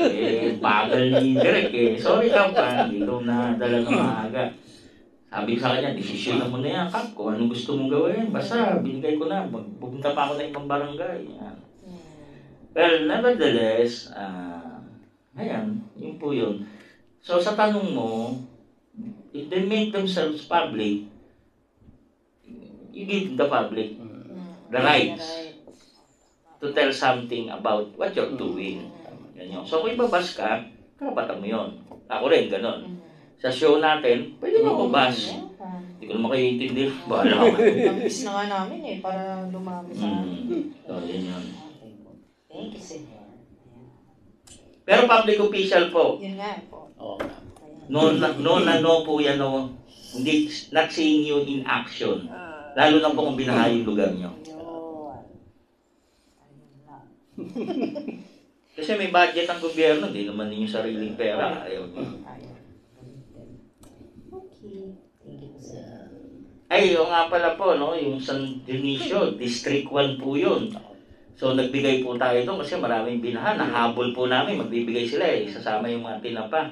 Speaker 2: Eh, bagal ni Direk eh. Sorry Cap, hindi ko nadala ng maaga. Sabi ko sa kanya, desisyon na mo na yan, Cap, kung anong gusto mong gawin. Basta, binigay ko na. Pupunta pa ako na ibang barangay. Well, nevertheless, ayan, yun po yun. So, sa tanong mo, if they make themselves public, you give the public the rights to tell something about what you're doing. Ganyan. So, kung ibabas ka, karapatan mo yun. Ako rin, ganon. Sa show natin, pwede mo mabas. Hindi ko naman kayo intindihan. Bahala ka.
Speaker 3: Nambis na nga namin eh, para lumami sa amin.
Speaker 2: So, yun yun.
Speaker 3: Thank you, sir.
Speaker 2: Pero public official po.
Speaker 3: Yun nga po.
Speaker 2: No po yan, no. Hindi, not seeing you in action. Lalo na po kung binaha yung lugar nyo. Kasi may budget ang gobyerno, hindi naman ninyo sariling pera. Ayaw nyo. Ay, yung nga pala po, no, yung San Dionisio, District 1 po yun. So, nagbigay po tayo doon kasi maraming binahan. Nahabol po namin, magbibigay sila eh. Sasama yung mga tinapa.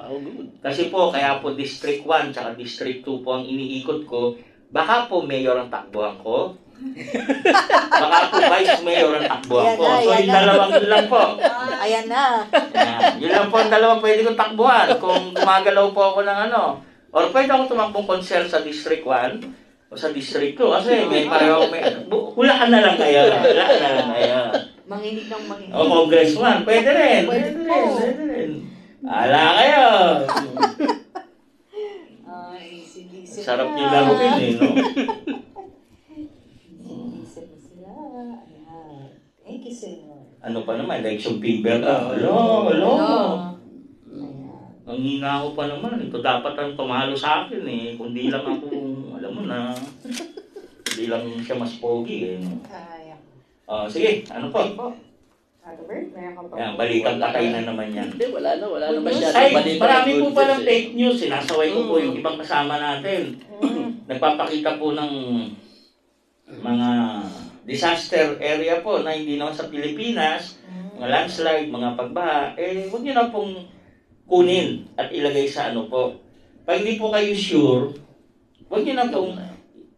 Speaker 2: Kasi po, kaya po District 1 tsaka District 2 po ang iniikot ko. Baka po mayor ang takbuhan ko. Baka po vice mayor ang takbuhan ko. So, yung dalawang yun lang po.
Speaker 3: Ayan na.
Speaker 2: Yun lang po ang dalawang pwede kong takbuhan. Kung gumagalaw po ako ng ano. Or pwede ako tumakbong concert sa District 1. O sa District 2 kasi may pareho hulaan na lang kayo.
Speaker 3: Manginig ng manginig.
Speaker 2: O congressman, pwede rin. Pwede rin. Ala kayo.
Speaker 3: Ay, sige.
Speaker 2: Sarap niyo laruin eh, no?
Speaker 3: Isip mo sila. Ayan. Thank you, sir.
Speaker 2: Ano pa naman, election fever ka. Hello. Ang hina ko pa naman, ito dapat ang tumalo sa akin eh. Kundi lang ako, alam mo na, hindi lang siya mas pogi eh. Sige, ano po?
Speaker 3: Albert, meron ka pa.
Speaker 2: Yan, balikan patay na naman yan.
Speaker 4: Hindi, wala na masyadong
Speaker 2: Ay,
Speaker 4: balita.
Speaker 2: marami po palang fake news. Sinasaway ko po yung ibang kasama natin. Nagpapakita po ng mga disaster area po na hindi naman sa Pilipinas, mga landslide, mga pagbaha. Eh, huwag nyo na pong kunin at ilagay sa ano po. Pag hindi po kayo sure, huwag nyo na itong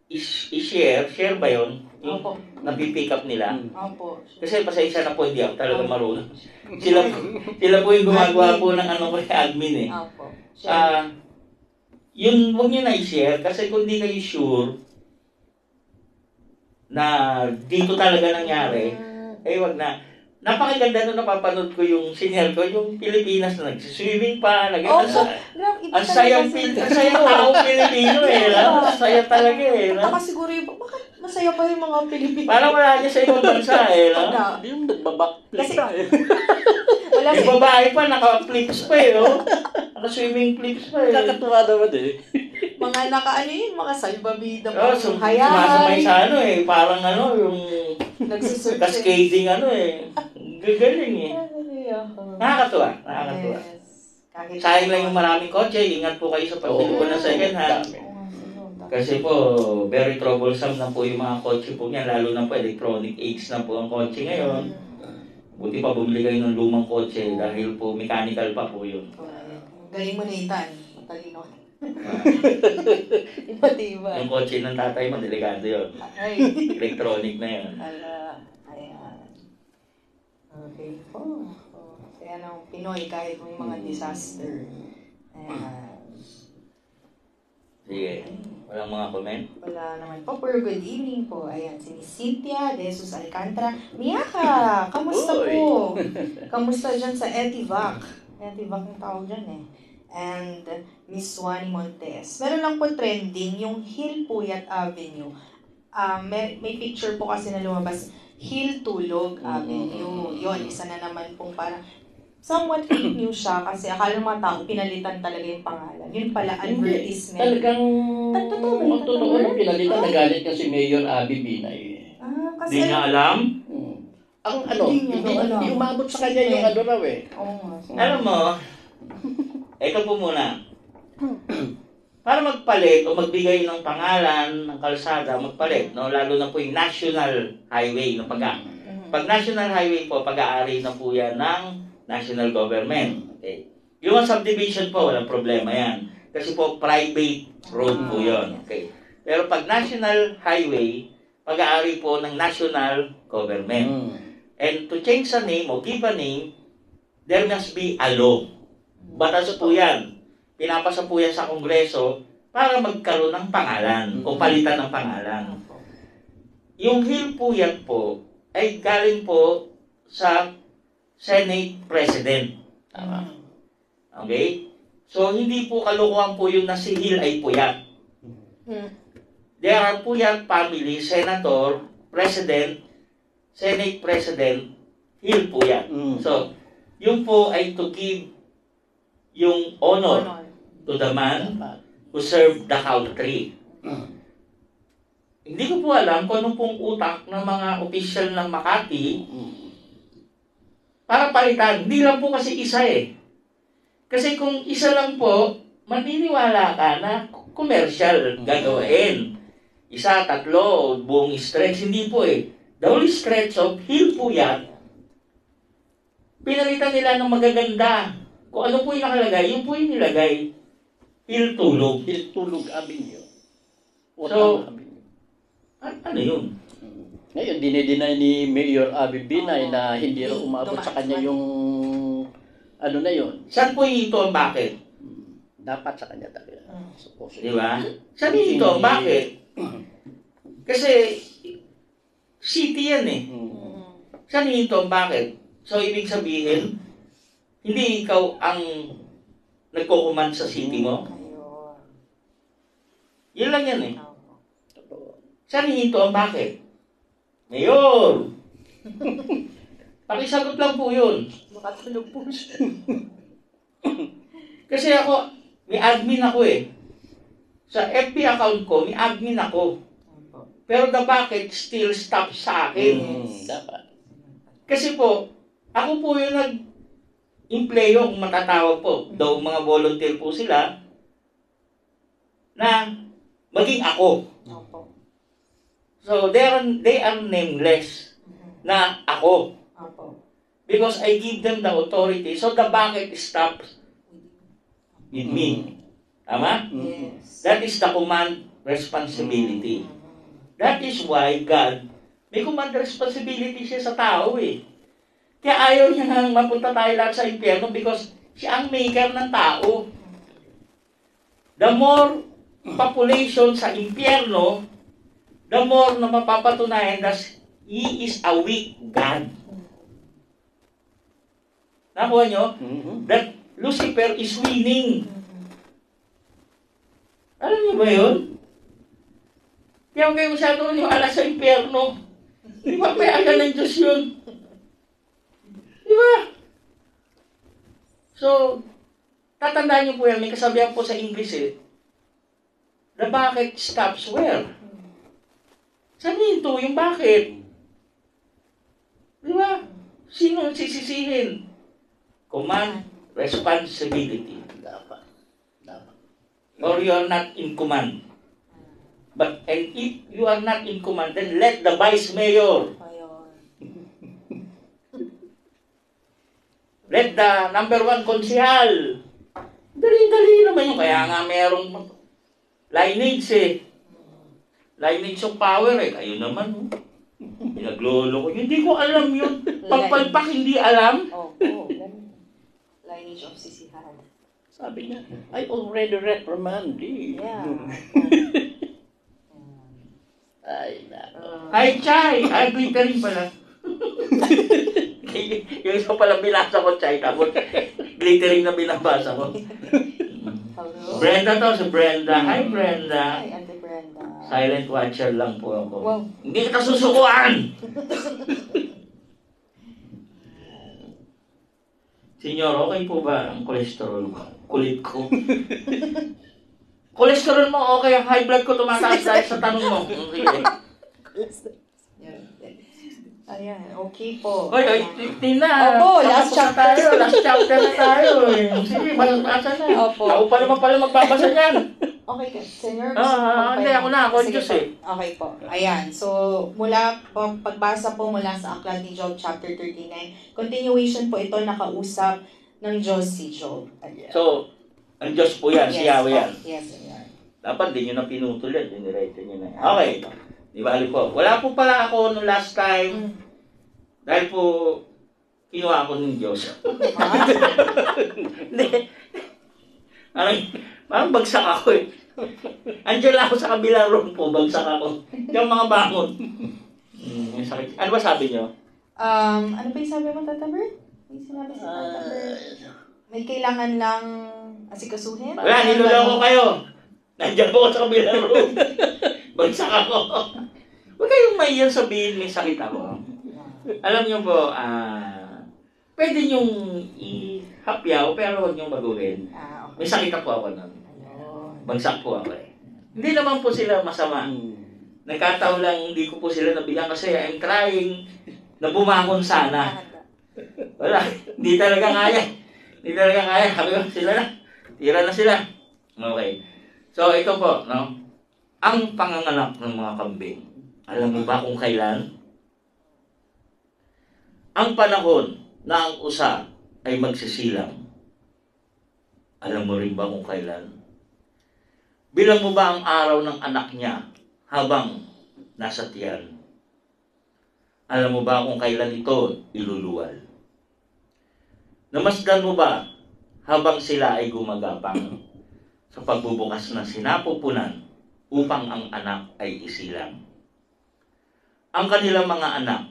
Speaker 2: i-share. Share ba yun? Yung napipick up nila.
Speaker 3: Opo.
Speaker 2: Kasi pasensya na po, hindi ako talaga marunong. Sila po yung gumagawa po ng ano ko admin eh.
Speaker 3: Opo.
Speaker 2: Yun, huwag nyo na i-share kasi kung hindi kayo sure na dito talaga nangyari, eh wag na. Napakaganda nung napapanood ko yung sinyal ko, yung Pilipinas na nagsiswimming pa, ang sayang tao Pilipino eh, ang saya talaga eh.
Speaker 3: Taka siguro yung, bakit masaya pa yung mga Pilipino?
Speaker 2: Parang wala niya sa ibang bansa eh.
Speaker 4: Yung nagbabakflip pa eh.
Speaker 2: Yung babae pa, naka-flips pa eh, oh. Naka-swimming flips pa eh.
Speaker 4: Nakakatuwa naman eh.
Speaker 3: Mga mga salbabida
Speaker 2: pa. Sumasabay sa ano eh, parang ano, yung cascading ano eh. Gagaling eh. Nakakatuwa. Sayang lang yung maraming kotse. Ingat po kayo sa pagbili ko ng second hand. Kasi po, very troublesome na po yung mga kotse po niyan. Lalo na po, electronic age na po ang kotse ngayon. Buti pa bumili kayo ng lumang kotse dahil po mechanical pa po yun.
Speaker 3: Galing mo na itan. talino. Iba-iba.
Speaker 2: Yung kotse ng tatay mo, delikado yun.
Speaker 3: Ay,
Speaker 2: Electronic na yun.
Speaker 3: ala, ayan. Okay po. Kaya ng Pinoy, kahit may mga disaster. Ayan.
Speaker 2: Sige. Walang mga comment?
Speaker 3: Wala naman po. Pero good evening po. Ayan, si Miss Cynthia de Jesus Alcantara. Miyaka, kamusta
Speaker 4: Uy.
Speaker 3: po? Kamusta dyan sa Etivac? Etivac yung tawag dyan eh. And Miss Wani Montes. Meron lang po trending yung Hill Puyat Avenue. May picture po kasi na lumabas. Hill Tulog Avenue. Yun, isa na naman pong parang somewhat fake news siya kasi akala ng mga tao pinalitan talaga yung pangalan. Yun pala, advertisement.
Speaker 4: Talagang,
Speaker 3: Totoo ba?
Speaker 4: ang totoo na pinalitan, nagalit kasi Mayor Abby Binay.
Speaker 3: Kasi
Speaker 2: Hindi niya alam?
Speaker 4: Ang ano,
Speaker 3: Hindi niya alam.
Speaker 4: hindi umabot sa kanya yung ano raw eh.
Speaker 3: Oo nga.
Speaker 2: Alam mo, ikaw po muna. Para magpalit o magbigay ng pangalan ng kalsada, magpalit, no? Lalo na po yung National Highway. No? Pag National Highway po, pag-aari na po yan ng national government. Okay. Yung subdivision po, walang problema yan. Kasi po, private road po yun. Okay. Pero pag National Highway, pag-aari po ng national government. And to change the name o give a name, there must be a law. Batas po yan. Pinapasa po yan sa Kongreso para magkaroon ng pangalan o palitan ng pangalan. Yung Hill Puyat po ay galing po sa Senate President. Tama. Okay? So, hindi po kalokohan po yung na si Hill ay Puyat. There are Puyat family, Senator, President, Senate President, Hill Puyat. So, yung po ay to give yung honor to the man who served the country. Hindi ko po alam kung anong pong utak ng mga opisyal ng Makati para palitan. Hindi lang po kasi isa eh. Kasi kung isa lang po, maniniwala ka na commercial gagawin. Isa, tatlo, buong stretch. Hindi po eh. The whole stretch of Hill Puyat, pinalitan nila ng magaganda. Kung ano po yung nakalagay, yun po yung nilagay. Hill Tulog.
Speaker 4: Hill Tulog Avenue.
Speaker 2: So, ano yun?
Speaker 4: Ngayon, dinideny ni Mayor Abby Binay na hindi raw umabot sa kanya yung ano na yun.
Speaker 2: Saan po yung ito ang bakit?
Speaker 4: Dapat sa kanya talaga.
Speaker 2: Di ba? Saan yung ito ang bakit? Kasi, city yan eh. Saan yung ito ang bakit? So, ibig sabihin, hindi ikaw ang nagkukuman sa city mo? Yun lang yan eh. Saan yung ito ang bakit? Mayor! Pakisagot lang po yun.
Speaker 3: Makatulog po siya.
Speaker 2: Kasi ako, may admin ako eh. Sa FB account ko, may admin ako. Pero the bucket still stops sa akin.
Speaker 4: Dapat.
Speaker 2: Kasi po, ako po yung nag-impleyo kung matatawag po. Though mga volunteer po sila, na maging ako. So, they are nameless na ako. Because I give them the authority. So, the bucket stops with me. Tama?
Speaker 3: Yes.
Speaker 2: That is the command responsibility. That is why God, may command responsibility siya sa tao eh. Kaya ayaw niya nang mapunta tayo lahat sa impyerno because siya ang maker ng tao. The more population sa impyerno, the more na mapapatunayan that He is a weak God. Nakuha nyo? That Lucifer is winning. Alam niyo ba yun? Kaya huwag kayo masyado yung alas sa impyerno. Di ba payagan ng Diyos yun? Di ba? So, tatandaan niyo po yan, may kasabihan po sa English eh. The bucket stops where? Saan ito? Yung bakit? Di ba? Sino ang sisisihin? Command, responsibility.
Speaker 4: Dapat.
Speaker 2: Or you are not in command. And if you are not in command, then let the vice mayor, let the number 1 konsehal, dali Dali-dali naman yung kaya nga merong lineage eh. Lineage of power eh. Kayo naman, oh. Pinaglolo ko. Hindi ko alam yun. Pagpalpak, hindi alam.
Speaker 3: Ganun. Lineage of sisihan.
Speaker 4: Sabi niya, I already reprimanded.
Speaker 3: Yeah.
Speaker 4: Ay, nako.
Speaker 2: Ay, Chay! Ay, glittering pala. Yung isa pala binasa ko, Chay. Tapos, glittering na binabasa ko.
Speaker 3: Hello?
Speaker 2: Brenda to, si Brenda. Hi, Brenda.
Speaker 3: Hi, Ate Brenda.
Speaker 2: Silent watcher lang po ako.
Speaker 3: Wow.
Speaker 2: Hindi kita susukuan! Senyor, okay po ba ang kolesterol ko? Kulit ko. Kolesterol mo, okay. Ang high blood ko tumataas dahil sa tanong mo. Sige.
Speaker 3: Ayan, okay po.
Speaker 2: Oy, Tina.
Speaker 3: Opo, last
Speaker 2: Tapos na
Speaker 3: chapter.
Speaker 2: tayo. Last chapter na tayo. Eh. Sige, basa na.
Speaker 3: Opo.
Speaker 2: Ako pa naman pala magbabasa niyan.
Speaker 3: Okay, Senyor.
Speaker 2: Hindi ako na. Ako ang
Speaker 3: Sige
Speaker 2: Diyos
Speaker 3: po.
Speaker 2: eh.
Speaker 3: Okay po. Ayan. So, pagbasa po mula sa aklat ni Job chapter 39, continuation po ito nakausap ng Diyos si Job. Ayan.
Speaker 2: So, ang Diyos po yan. Si Yahweh yan.
Speaker 3: Yes, Senyor.
Speaker 2: Dapat din nyo na pinutol yan. Dinireto nyo na yan. Okay. Di ba, po? Wala po pala ako nung last time. Dahil po, kinuha ako ng Diyos. Hindi. Parang bagsak ako eh. Andiyan lang ako sa kabilang room po. Bagsak ako. Yung mga bangon. Ano ba sabi nyo?
Speaker 3: Ano pa yung sabi mo, Tata Bert? May sinabi si Tata Bert. May kailangan lang asikasuhin?
Speaker 2: Wala, niloloko kayo. Nandiyan po ako sa kabilang room. Bagsak ako. Huwag kayong maiyan sabihin may sakit ako. Alam niyo po, pwede niyong ihapyaw pero huwag niyong baguhin.
Speaker 3: Okay.
Speaker 2: May sakit po ako nun. Bagsak po ako eh. Hindi naman po sila masama. Nagkataon lang hindi ko po sila nabigyan kasi I'm trying na bumangon sana. Wala, hindi talaga kaya. Hindi talaga kaya. Sabi ko, sila na. Tira na sila. Okay. So, ito po, no? Ang panganganak ng mga kambing. Alam mo ba kung kailan? Ang panahon na ang usa ay magsisilang. Alam mo rin ba kung kailan? Bilang mo ba ang araw ng anak niya habang nasa tiyan? Alam mo ba kung kailan ito iluluwal? Namasdan mo ba habang sila ay gumagapang sa pagbubukas ng sinapupunan upang ang anak ay isilang? Ang kanilang mga anak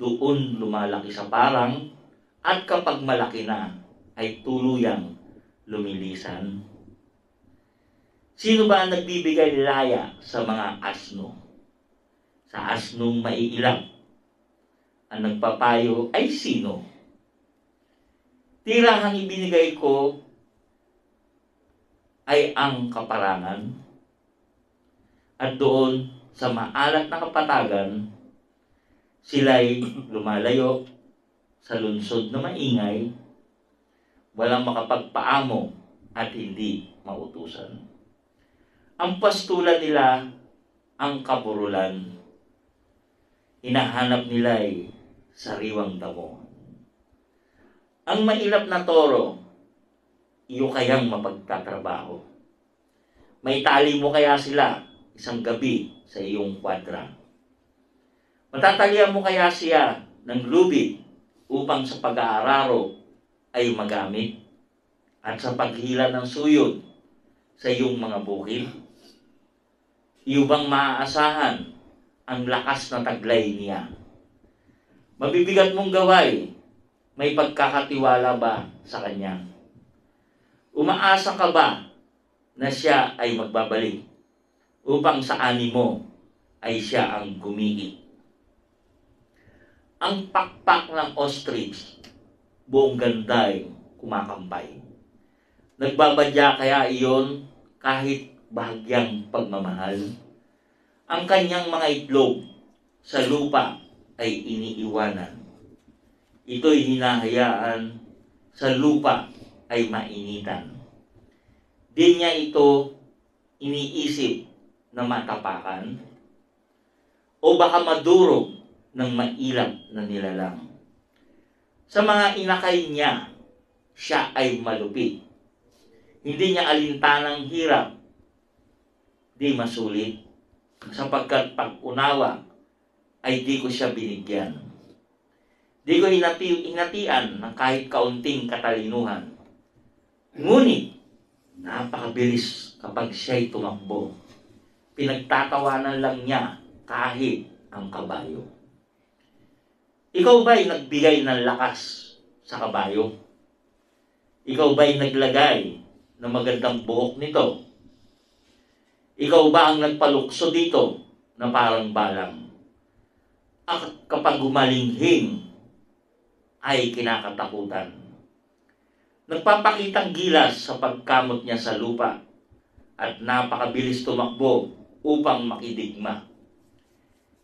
Speaker 2: doon lumalaki sa parang at kapag malaki na ay tuluyang lumilisan. Sino ba ang nagbibigay laya sa mga asno? Sa asnong maiilang. Ang nagpapayo ay sino? Tirahang ibinigay ko ay ang kaparangan. At doon sa maalat na kapatagan, sila'y lumalayo sa lungsod na maingay, walang makapagpaamo at hindi mautusan. Ang pastulan nila ang kaburulan, hinahanap nila'y sariwang damo. Ang mailap na toro, iyo kayang mapagtatrabaho. May tali mo kaya sila isang gabi sa iyong kwadra. Matatalian mo kaya siya ng lubid upang sa pag-aararo ay magamit at sa paghila ng suyod sa iyong mga bukid? Iyo bang maaasahan ang lakas na taglay niya? Mabibigat mong gaway, may pagkakatiwala ba sa kanya? Umaasa ka ba na siya ay magbabalik upang sa ani mo ay siya ang gumigit? Ang pakpak ng ostrich, buong ganday kumakampay. Nagbabadya kaya iyon kahit bahagyang pagmamahal? Ang kanyang mga itlog sa lupa ay iniiwanan. Ito'y hinahayaan sa lupa ay mainitan. Di niya ito iniisip na matapakan o baka madurog ng mailap na nilalang. Sa mga inakay niya, siya ay malupit. hindi niya alintanang hirap, di masulit, sapagkat pag-unawa ay di ko siya binigyan. Di ko inatian ng kahit kaunting katalinuhan. Ngunit, napakabilis kapag siya'y tumakbo. Pinagtatawanan lang niya kahit ang kabayo. Ikaw ba'y nagbigay ng lakas sa kabayo? Ikaw ba'y naglagay ng magandang buhok nito? Ikaw ba ang nagpalukso dito na parang balang? At kapag gumalinghing ay kinakatakutan. Nagpapakitang gilas sa pagkamot niya sa lupa at napakabilis tumakbo upang makidigma.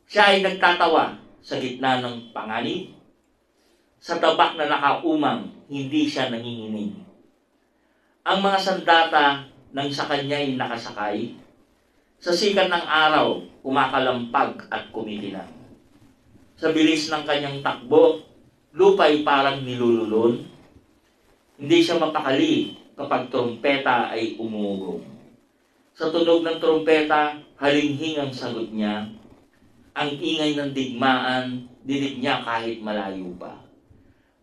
Speaker 2: Siya ay nagtatawa sa gitna ng panganib. Sa tabak na nakaumang, hindi siya nanginginig. Ang mga sandata nang sa kanya'y nakasakay, sa sikat ng araw, kumakalampag at kumikinang. Sa bilis ng kanyang takbo, lupa'y parang nilululon. Hindi siya mapakali kapag trompeta ay umugong. Sa tunog ng trompeta, halinghing ang sagot niya. Ang ingay ng digmaan, dinig niya kahit malayo pa.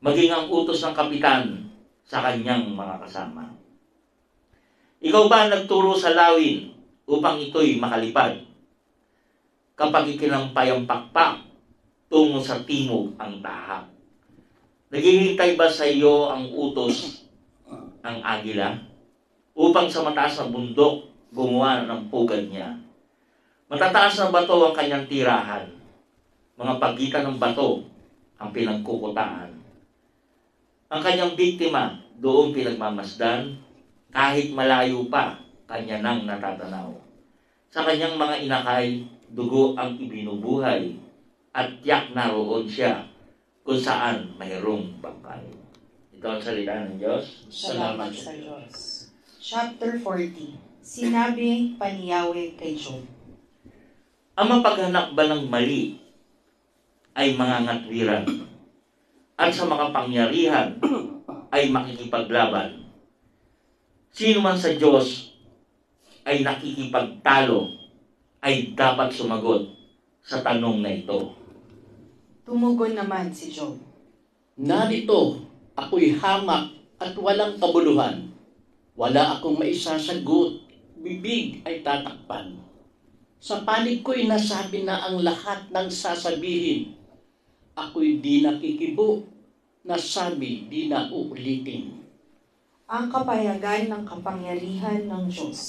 Speaker 2: Maging ang utos ng kapitan sa kanyang mga kasama. Ikaw ba nagturo sa lawin upang ito'y makalipad? Kapag ikinampay ang pakpak, tungo sa timog ang tahak. Naghihintay ba sa iyo ang utos ng agila upang sa mataas na bundok gumawa ng pugad niya? Matataas na bato ang kanyang tirahan. Mga pagitan ng bato ang pinagkukutaan. Ang kanyang biktima doon pinagmamasdan, kahit malayo pa kanya nang natatanaw. Sa kanyang mga inakay, dugo ang ibinubuhay at tiyak naroon siya kung saan mayroong bangkay. Ito ang salita ng Diyos.
Speaker 3: Salamat sa Diyos. Chapter 40. Sinabi pa ni Yahweh kay Job.
Speaker 2: Ang mapaghanap ba ng mali ay mangangatwiran at sa makapangyarihan ay makikipaglaban. Sino man sa Diyos ay nakikipagtalo ay dapat sumagot sa tanong na ito.
Speaker 3: Tumugon naman si Job.
Speaker 4: Narito, ako'y hamak at walang kabuluhan. Wala akong maisasagot, bibig ay tatakpan. Sa panig ko'y nasabi na ang lahat ng sasabihin. Ako'y di nakikibo, nasabi di na uulitin.
Speaker 3: Ang kapayagan ng kapangyarihan ng Diyos.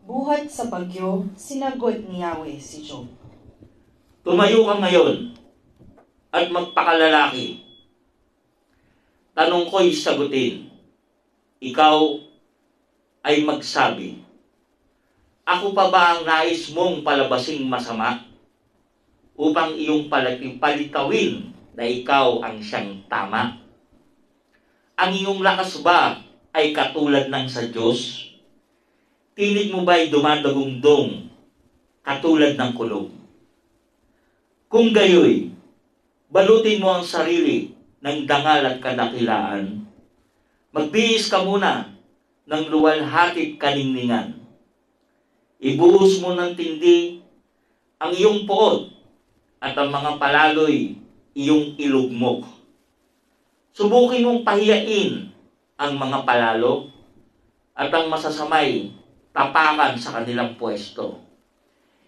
Speaker 3: Buhat sa bagyo, sinagot ni Yahweh si Job.
Speaker 2: Tumayo ka ngayon at magpakalalaki. Tanong ko'y sagutin. Ikaw ay magsabi, ako pa ba ang nais mong palabasing masama upang iyong palitawin na ikaw ang siyang tama? Ang iyong lakas ba ay katulad ng sa Diyos? Tinig mo ba'y dumadagundong katulad ng kulog? Kung gayoy, balutin mo ang sarili ng dangal at kadakilaan. Magbihis ka muna ng luwalhatit kaningningan. Ibuhos mo ng tindi ang iyong puot at ang mga palaloy iyong ilugmok. Subukin mong pahiyain ang mga palalo at ang masasamay tapakan sa kanilang pwesto.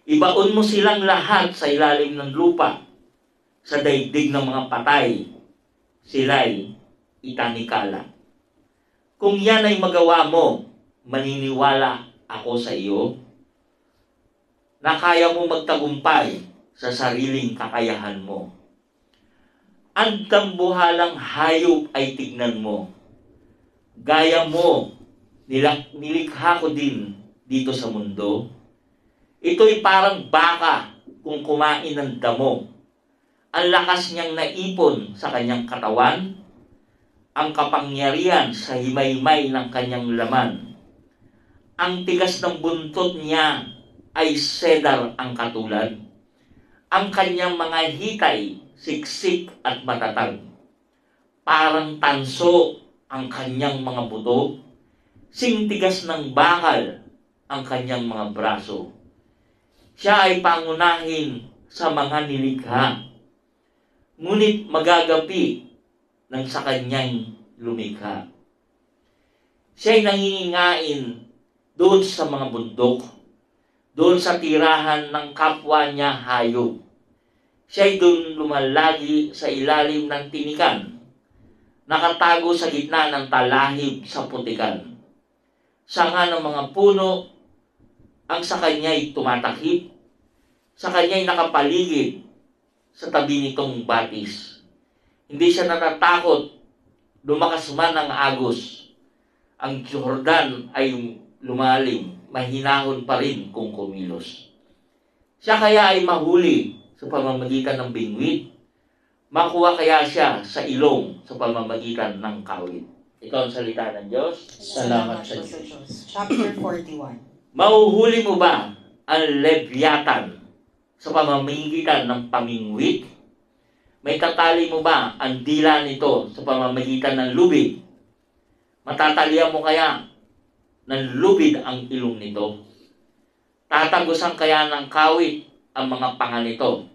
Speaker 2: Ibaon mo silang lahat sa ilalim ng lupa, sa daigdig ng mga patay, sila'y itanikala. Kung yan ay magawa mo, maniniwala ako sa iyo na kaya mo magtagumpay sa sariling kakayahan mo. Ang tambuhalang hayop ay tignan mo. Gaya mo, nilikha ko din dito sa mundo. Ito'y parang baka kung kumain ng damo. Ang lakas niyang naipon sa kanyang katawan, ang kapangyarihan sa himaymay ng kanyang laman. Ang tigas ng buntot niya ay cedar ang katulad. Ang kanyang mga hitay, siksik at matatag. Parang tanso ang kanyang mga buto. Singtigas ng bakal ang kanyang mga braso. Siya ay pangunahin sa mga nilikha, ngunit magagapi ng sa kanyang lumikha. Siya'y nangingain doon sa mga bundok, doon sa tirahan ng kapwa niya hayop. Siya'y doon lumalagi sa ilalim ng tinikan, nakatago sa gitna ng talahib sa putikan. Sanga ng mga puno ang sa kanya'y tumatakip, sa kanya'y nakapaligid sa tabi nitong batis. Hindi siya natatakot, lumakas man ang agos. Ang Jordan ay lumalim, mahinahon pa rin kung kumilos. Siya kaya ay mahuli sa pamamagitan ng bingwit, makuha kaya siya sa ilong sa pamamagitan ng kawit. Ito ang salita ng Diyos.
Speaker 3: Salamat sa Diyos. Chapter 41.
Speaker 2: Mahuhuli mo ba ang Leviathan sa pamamagitan ng pamingwit? May tatali mo ba ang dila nito sa pamamagitan ng lubid? Matatalian mo kaya ng lubid ang ilong nito? Tatagusan kaya ng kawit ang mga panga nito?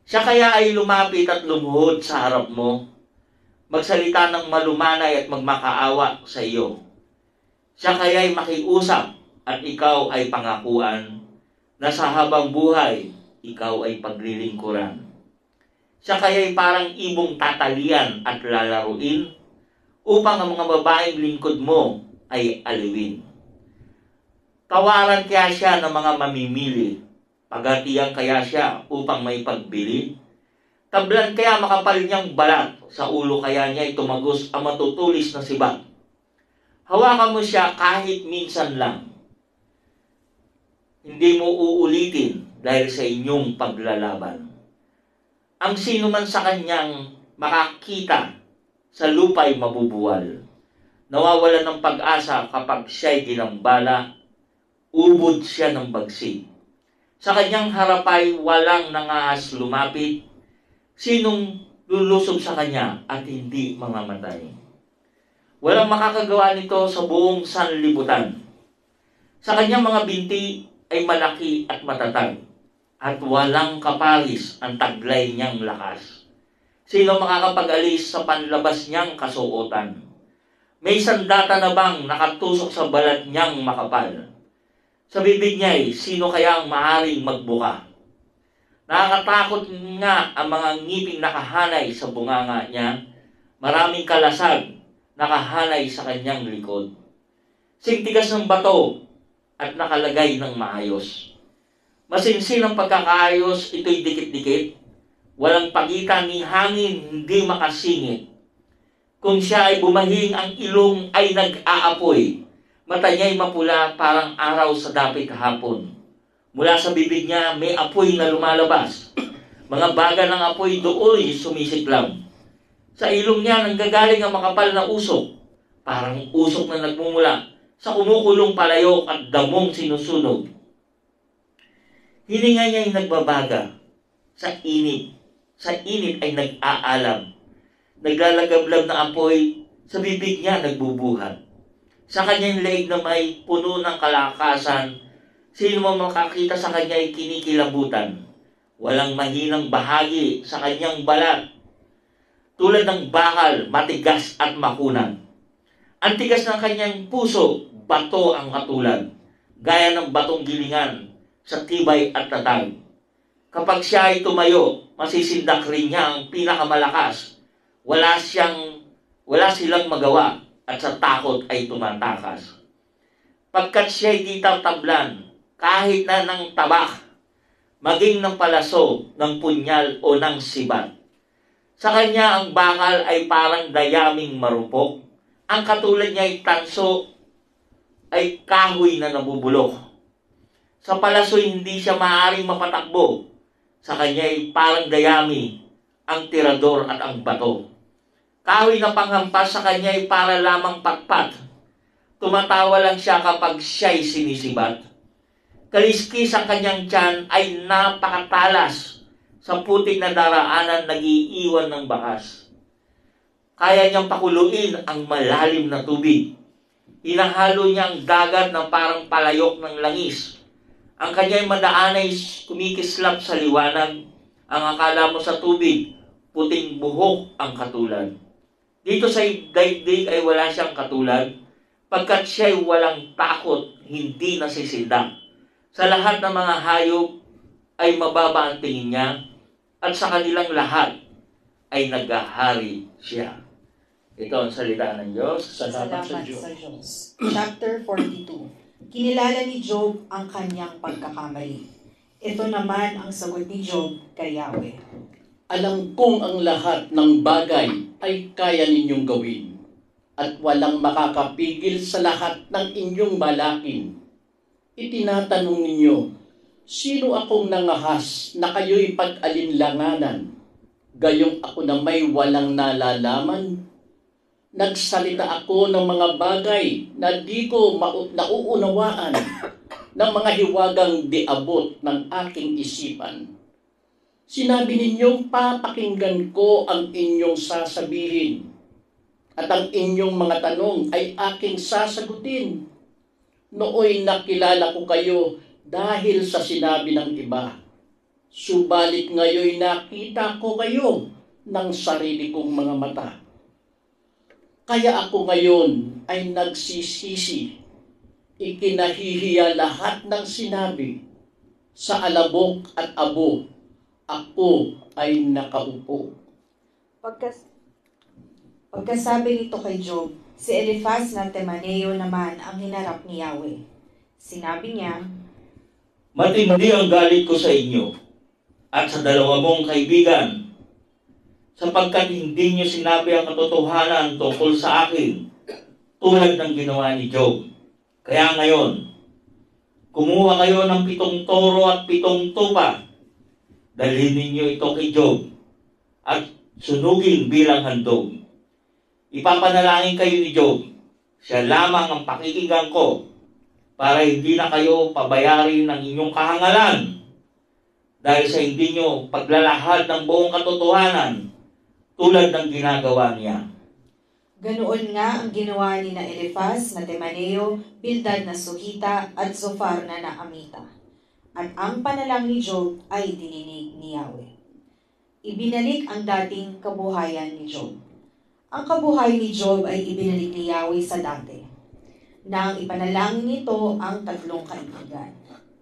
Speaker 2: Siya kaya ay lumapit at lumuhod sa harap mo, magsalita ng malumanay at magmakaawa sa iyo. Siya kaya ay makiusap at ikaw ay pangakuan na sa habang buhay, ikaw ay paglilingkuran. Siya kaya ay parang ibong tatalian at lalaruin upang ang mga babaeng lingkod mo ay aliwin. Tawaran kaya siya ng mga mamimili, pagatiyan kaya siya upang may pagbili, tablan kaya makapal niyang balat, sa ulo kaya niya ay tumagos ang matutulis na sibat. Hawakan mo siya kahit minsan lang. Hindi mo uulitin dahil sa inyong paglalaban. Ang sino man sa kanyang makakita sa lupa'y mabubuwal. Nawawalan ng pag-asa kapag siya'y ginambala, ubod siya ng bagsik. Sa kanyang harapay walang nangahas lumapit, sinong lulusob sa kanya at hindi mamamatay. Walang makakagawa nito sa buong sanlibutan. Sa kanyang mga binti ay malaki at matatag, at walang kaparis ang taglay niyang lakas. Sino makakapag-alis sa panlabas niyang kasuotan? May sandata na bang nakatusok sa balat niyang makapal? Sa bibig niya'y sino kaya ang maaaring magbuka? Nakakatakot nga ang mga ngiping nakahanay sa bunganga niya, maraming kalasag nakahanay sa kanyang likod. Singtigas ng bato at nakalagay ng maayos. Masinsin ang pagkakaayos, ito'y dikit-dikit. Walang pagitan ni hangin, hindi makasingit. Kung siya ay bumahing, ang ilong ay nag-aapoy. Mata niya'y mapula parang araw sa dapit hapon. Mula sa bibig niya may apoy na lumalabas. Mga baga ng apoy dooy sumisiklam. Sa ilong niya nanggagaling ang makapal na usok, parang usok na nagmumula sa kumukulong palayok at damong sinusunog. Hininga niya ay nagbabaga. Sa init ay nag-aalam. Naglalagablab na apoy, sa bibig niya nagbubuhat. Sa kanyang leeg na may puno ng kalakasan, sino man makakita sa kanya ay kinikilabutan. Walang mahinang bahagi sa kanyang balat. Tulad ng bakal, matigas at makunat. Ang tigas ng kanyang puso, bato ang katulad. Gaya ng batong gilingan sa tibay at tatag. Kapag siya ay tumayo, masisindak rin niya ang pinakamalakas. Wala silang magawa at sa takot ay tumatakas. Pagkat siya ay di tatablan, kahit na ng tabak, maging ng palaso, ng punyal o ng sibat. Sa kanya ang bakal ay parang dayaming marupok. Ang katulad niya ay tanso, ay kahoy na nabubulok. Sa palaso hindi siya maaaring mapatakbo. Sa kanya ay parang dayami, ang tirador at ang bato. Kahoy na panghampas sa kanya ay para lamang patpat. Tumatawa lang siya kapag siya'y sinisibat. Kaliskis ang kanyang tiyan ay napakatalas. Sa putik na daraanan nag-iiwan ng bakas. Kaya niyang pakuluin ang malalim na tubig. Hinahalo niya ang dagat na parang palayok ng langis. Ang kanyang madaan ay kumikislap sa liwanag. Ang akala mo sa tubig, puting buhok ang katulad. Dito sa daigdig ay wala siyang katulad, pagkat siya'y walang takot, hindi nasisindak. Sa lahat ng mga hayop ay mababa ang tingin niya, at sa kanilang lahat ay naghahari siya. Ito ang salita ng Diyos.
Speaker 3: Salamat sa Diyos. Chapter 42. Kinilala ni Job ang kanyang pagkakamali. Ito naman ang sagot ni Job kay Yahweh.
Speaker 4: Alam kong ang lahat ng bagay ay kaya ninyong gawin, at walang makakapigil sa lahat ng inyong balakin. Itinatanong ninyo, sino akong nangahas na kayo'y pag-alinlanganan? Gayong ako na may walang nalalaman? Nagsalita ako ng mga bagay na di ko nauunawaan, ng mga hiwagang diabot ng aking isipan. Sinabi ninyong papakinggan ko ang inyong sasabihin, at ang inyong mga tanong ay aking sasagutin. Nooy nakilala ko kayo dahil sa sinabi ng iba. Subalit ngayon nakita ko kayo ng sarili kong mga mata. Kaya ako ngayon ay nagsisisi. Ikinahihiya lahat ng sinabi. Sa alabok at abo, ako ay nakaupo.
Speaker 3: Pagkasabi nito kay Job, si Eliphaz na Temaneo naman ang hinarap ni Yahweh. Sinabi niya,
Speaker 2: Matindi ang galit ko sa inyo at sa dalawa mong kaibigan, sapagkat hindi niyo sinabi ang katotohanan tungkol sa akin, tulad ng ginawa ni Job. Kaya ngayon, kumuha kayo ng 7 toro at 7 tupa. Dalhin ninyo ito kay Job at sunugin bilang handog. Ipapanalangin kayo ni Job. Siya lamang ang pakikinggan ko para hindi na kayo pabayarin ng inyong kahangalan dahil sa hindi nyo paglalahad ng buong katotohanan tulad ng ginagawa niya.
Speaker 3: Ganoon nga ang ginawa ni na Eliphaz na Temaneo, Bildad na Suhita at Zophar na Naamita. At ang panalangin ni Job ay dininig ni Yahweh. Ibinalik ang dating kabuhayan ni Job. Ang kabuhay ni Job ay ibinalik ni Yahweh sa dati, nang ipanalangin nito ang 3 kaibigan.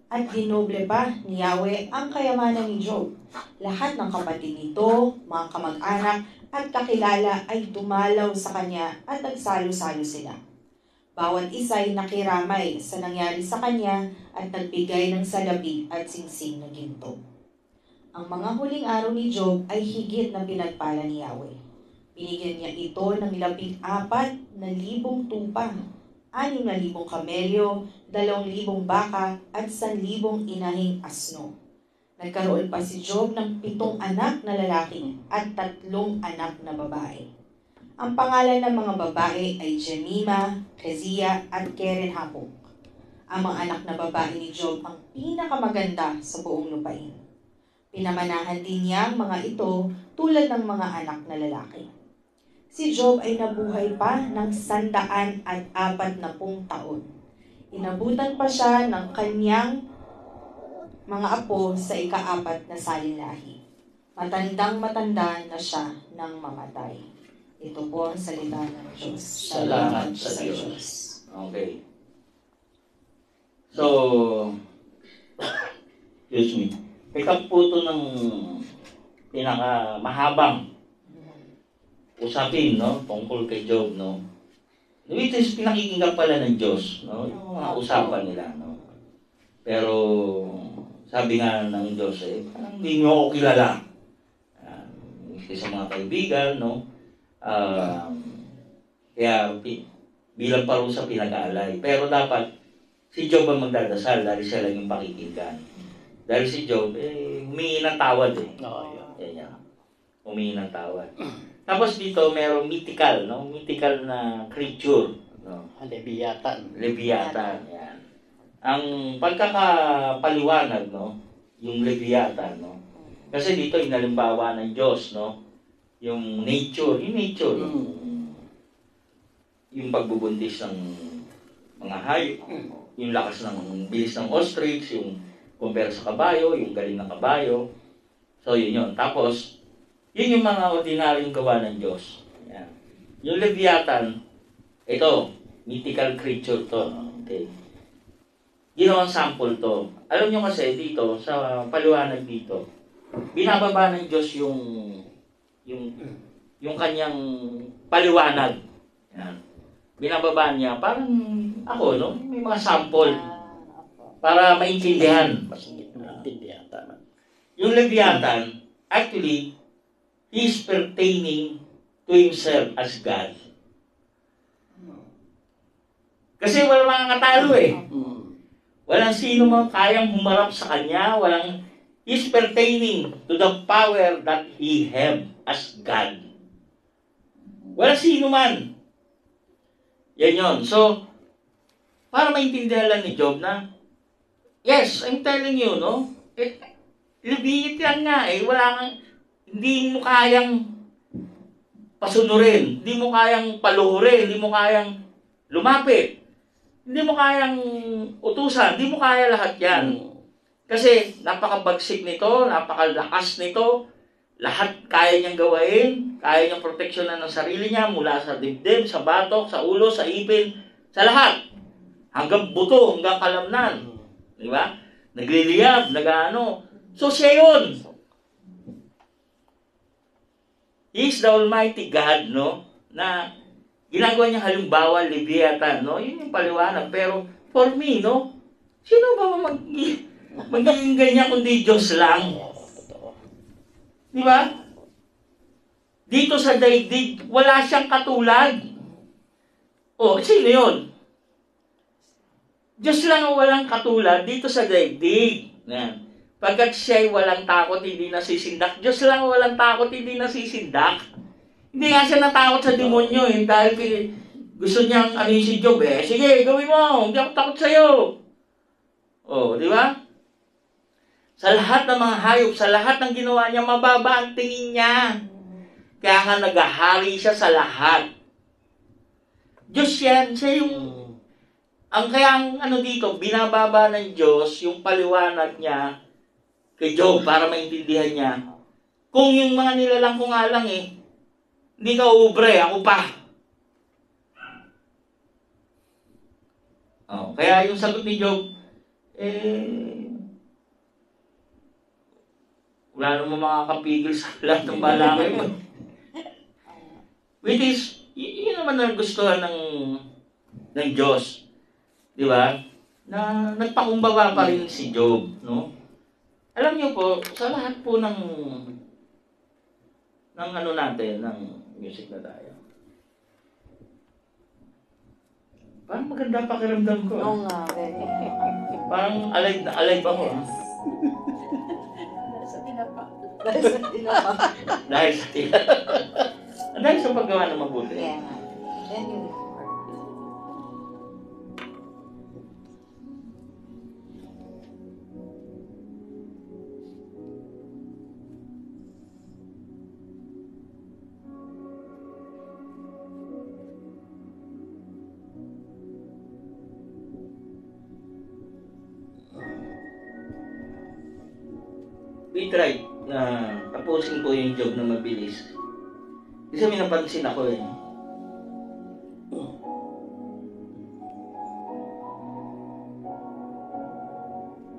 Speaker 3: At dinoble pa ni Yahweh ang kayamanan ni Job. Lahat ng kapatid nito, mga kamag-anak at kakilala ay dumalaw sa kanya at nagsalo-salo sila. Bawat isa ay nakiramay sa nangyari sa kanya at nagbigay ng salapi at singsing na ginto. Ang mga huling araw ni Job ay higit na pinagpala ni Yahweh. Binigyan niya ito ng 14,000 tupa, 6,000 kamelyo, 2,000 baka at 1,000 inahing asno. Nagkaroon pa si Job ng 7 anak na lalaki at 3 anak na babae. Ang pangalan ng mga babae ay Jemima, Keziah at Keren-hapuk. Ang mga anak na babae ni Job ang pinakamaganda sa buong lupain. Pinamanahan din niya ang mga ito tulad ng mga anak na lalaki. Si Job ay nabuhay pa ng 140 taon. Inabutan pa siya ng kanyang mga apo sa ika-4 na salinlahi. Matandang-matanda na siya nang mamatay. Ito po ang salita ng Diyos.
Speaker 2: Salamat sa Diyos. Okay. So, excuse me. Pick up po ito ng pinakamahabang usapin, no? Tungkol kay Job, no? Which is pinakikinggan pala ng Diyos, no? Yung mga usapan nila, no? Pero, sabi nga ng Diyos, parang hindi nyo ako kilala. Sa mga kaibigan, no? Kaya, bilang parusa pinag-aalay. Pero dapat, si Job ang magdadasal dahil siya lang yung pakikinggan. Dahil si Job, humingi ng tawad, Yan. Humingi ng tawad. Tapos dito, merong mythical, no? Mythical na creature, no?
Speaker 4: Leviathan.
Speaker 2: Leviathan, yan. Ang pagkakapaliwanag, no? Yung Leviathan, no? Kasi dito, inalimbawa ng Diyos, no? Yung nature, yung pagbubuntis ng mga hayop, yung lakas ng bilis ng ostrich, yung compare sa kabayo, yung galing ng kabayo. So, yun. Tapos, yun yung mga ordinaryong gawa ng Diyos. Yan. Yung Leviathan, ito, mythical creature to. Okay. Ginawang sample to. Alam nyo kasi dito, sa paliwanag dito, binababa ng Diyos yung kanyang paliwanag. Yan. Binababa niya, parang ako, no? May mga sample para maintindihan.
Speaker 4: Mas maintindihan, tama.
Speaker 2: Yung Leviathan, actually, he is pertaining to himself as God. Kasi wala makakatalo eh. Walang sino mang kayang humarap sa kanya. He is pertaining to the power that he have as God. Walang sino man. Yan yun. So, para maintindihan lang ni Job na, yes, I'm telling you, no? Leviathan nga eh. Hindi mo kayang pasunurin. Hindi mo kayang paluhurin. Hindi mo kayang lumapit. Hindi mo kayang utusan. Hindi mo kaya lahat yan. Kasi napakabagsik nito, napakalakas nito. Lahat kaya niyang gawain, kaya niyang proteksyonan ng sarili niya mula sa dibdib, sa batok, sa ulo, sa ipin, sa lahat. Hanggang buto, hanggang kalamnan. Di ba? Nagliliyab, nag-ano. So siya yun. He is the Almighty God, no? Na ginagawa niya halimbawa, Leviathan, no? Yun yung paliwanag. Pero for me, no? Sino ba magiging ganyan kundi Diyos lang? Di ba? Dito sa daigdig, wala siyang katulad. O, sino yun? Diyos lang ang walang katulad dito sa daigdig. Yan. Pagkat siya'y walang takot, hindi nasisindak. Diyos lang ang walang takot, hindi nasisindak. Hindi nga siya natakot sa demonyo eh. Dahil gusto niyang si Job eh. Sige, gawin mo. Hindi ako takot sa'yo. O, di ba? Sa lahat ng mga hayop, sa lahat ng ginawa niya, mababa ang tingin niya. Kaya nga naghahari siya sa lahat. Diyos yan, siya yung... Kaya dito, binababa ng Diyos yung paliwanag niya kay Job para maintindihan niya. Kung yung mga nilalang ko nga lang eh, hindi ka ubre, ako pa. Kaya yung sagot ni Job, wala naman makakapigil sa lahat ng balakay mo. Which is, yun naman ang gustuhan ng Diyos. Di ba? Na nagpakumbaba pa rin si Job, no? Alam niyo po, sa lahat po ng natin, ng music na tayo. Parang maganda pakiramdam ko.
Speaker 3: Oo nga, very.
Speaker 2: Parang alive ako.
Speaker 3: Sa tinapa. Dahil sa tinapa.
Speaker 2: Dahil sa tinapa. Dahil sa paggawa ng mabuti.
Speaker 3: Yeah. Genuine.
Speaker 2: We tried na tapusin ko yung job na mabilis. Kasi may napansin ako eh.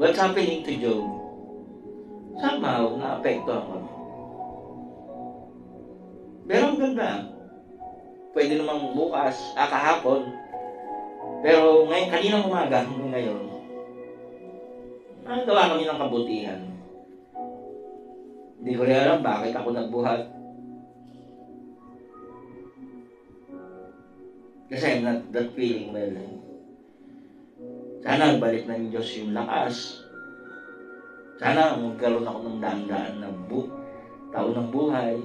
Speaker 2: What's happening to Job? Somehow, na-apekto ako. Pero ang ganda. Pwede namang bukas, kahapon. Pero ngayon, kaninang umaga, hanggang ngayon, nagawa kami ng kabutihan. Hindi ko rin alam bakit ako nagbuhat. Kasi I'm not that feeling well. Sana balik ng Diyos yung lakas. Sana magkaroon ako ng daan-daan na taon ng buhay.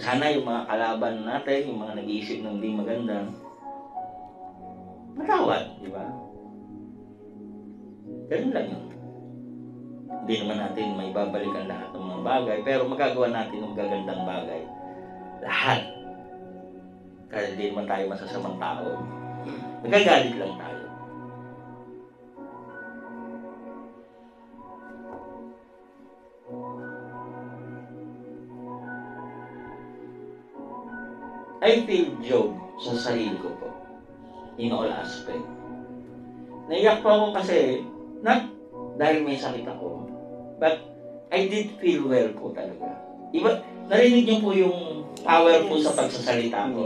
Speaker 2: Sana yung mga kalaban natin, yung mga nag-iisip ng hindi maganda, matawad, di ba? Ganun lang yun. Hindi naman natin may babalikan lahat ng mga bagay, pero magagawa natin ng gagandang bagay. Lahat. Kasi hindi naman tayo masasamang tao. Nagagalit lang tayo. I feel joy sa sarili ko po. In all aspect. Naiyak po ako kasi, not dahil may sakit ako, but I did feel well po talaga. Iba, narinig niyo po yung power po sa pagsasalita ko.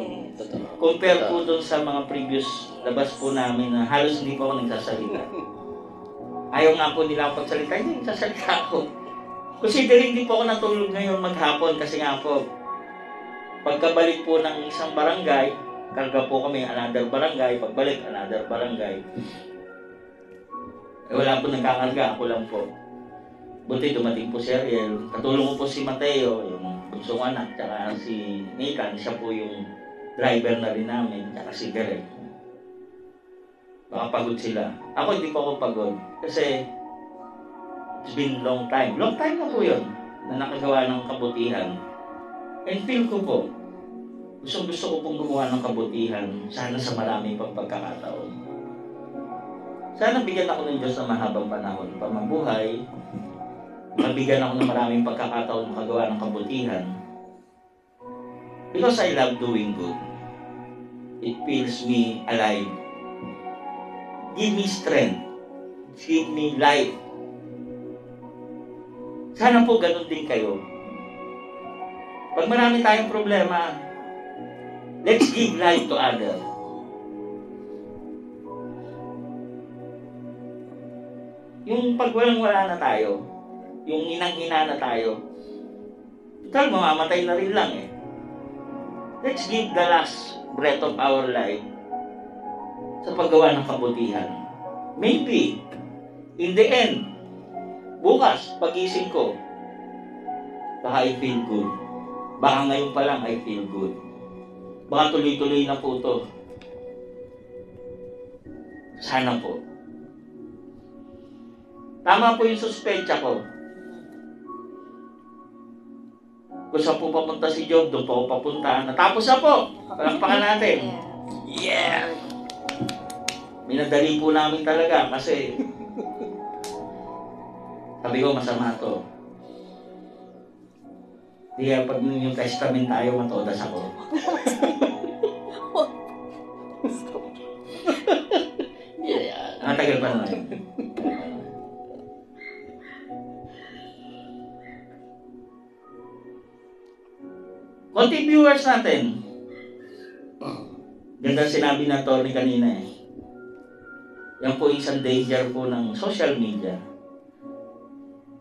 Speaker 2: Compare po doon sa mga previous labas po namin na halos hindi po ako nagsasalita. Ayaw nga po nila ako pagsalita, hindi nagsasalita ako. Considering hindi po ako natulog ngayon maghapon kasi nga po, pagkabalik po ng isang barangay, karga po kami another barangay, pagbalik another barangay. Wala po nagkakarga, ako lang po. Buti dumating po si Ariel. Katulong ko po si Mateo, yung bunsong anak, tsaka si Nathan, siya po yung driver na rin namin, tsaka si Derek. Baka pagod sila. Ako hindi po ako pagod. Kasi it's been long time. Long time na po yun na nakagawa ng kabutihan. And feel ko po, gusto ko pong gumawa ng kabutihan, sana sa maraming pagkakataon. Sana bigyan ako ng Diyos ng mahabang panahon pa mabuhay, mabigyan ako ng maraming pagkakataon makagawa ng kabutihan. Because I love doing good. It feels me alive. Give me strength. Give me life. Sana po ganun din kayo. Pag marami tayong problema, let's give life to others. Yung pag walang-wala na tayo, yung inang-ina na tayo, total, mamamatay na rin lang eh. Let's give the last breath of our life sa paggawa ng kabutihan. Maybe, in the end, bukas, pag-ising ko, baka I feel good. Baka ngayon pa lang I feel good. Baka tuloy-tuloy na po ito. Sana po. Tama po yung suspecha ko. Kung saan po papunta si Job, doon po ako papunta. Natapos na po. Palakpakan natin. Yeah! Minadali po namin talaga kasi sabi ko masama to. Di pag yung testament tayo, matodas ako. Yeah. Tagal pa naman. Konti viewers natin. Ganda sinabi na Tony kanina eh. Yan po isang danger po ng social media.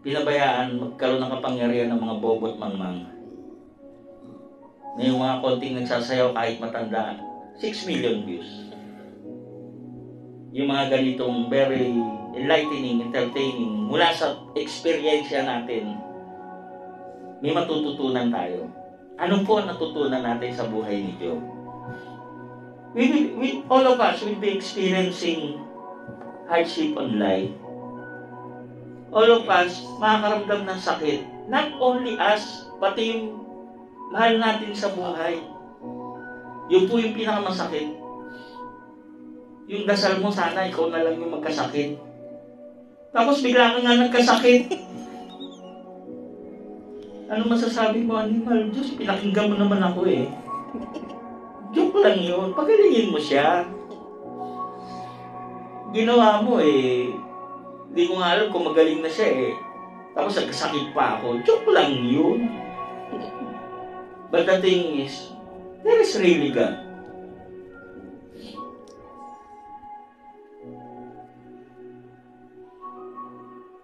Speaker 2: Pinabayaan magkaroon ng kapangyarihan ng mga bobot mangmang. Na yung mga konting nagsasayaw kahit matanda, 6 million views. Yung mga ganitong very enlightening, entertaining, mula sa experience natin, may matututunan tayo. Ano po ang natutunan natin sa buhay ni Job? All of us will be experiencing hardship on life. All of us makakaramdam ng sakit. Not only us, pati yung mahal natin sa buhay. Yun po yung pinakamasakit. Yung dasal mo, sana ikaw na lang yung magkasakit. Tapos bigla ka nga nagkasakit. Ano masasabi mo, Animal? Diyos, pinakinggan mo naman ako eh. Joke lang yun. Pagalingin mo siya. Ginawa mo eh. Hindi ko nga alam kung magaling na siya eh. Tapos nagkasakit pa ako. Joke lang yun. But the thing is, there is really God.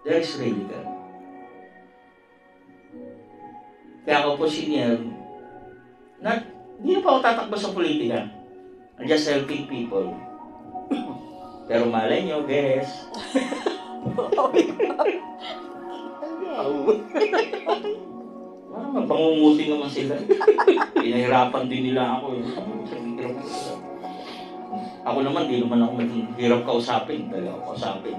Speaker 2: There is really God. Kaya ako po senior, hindi na pa ako tatakbo sa politika. I'm just helping people. Pero malay nyo, guys. Mapangunguti naman sila. Pinahirapan din nila ako. Ako naman, di naman ako hirap kausapin. Dali ako kausapin.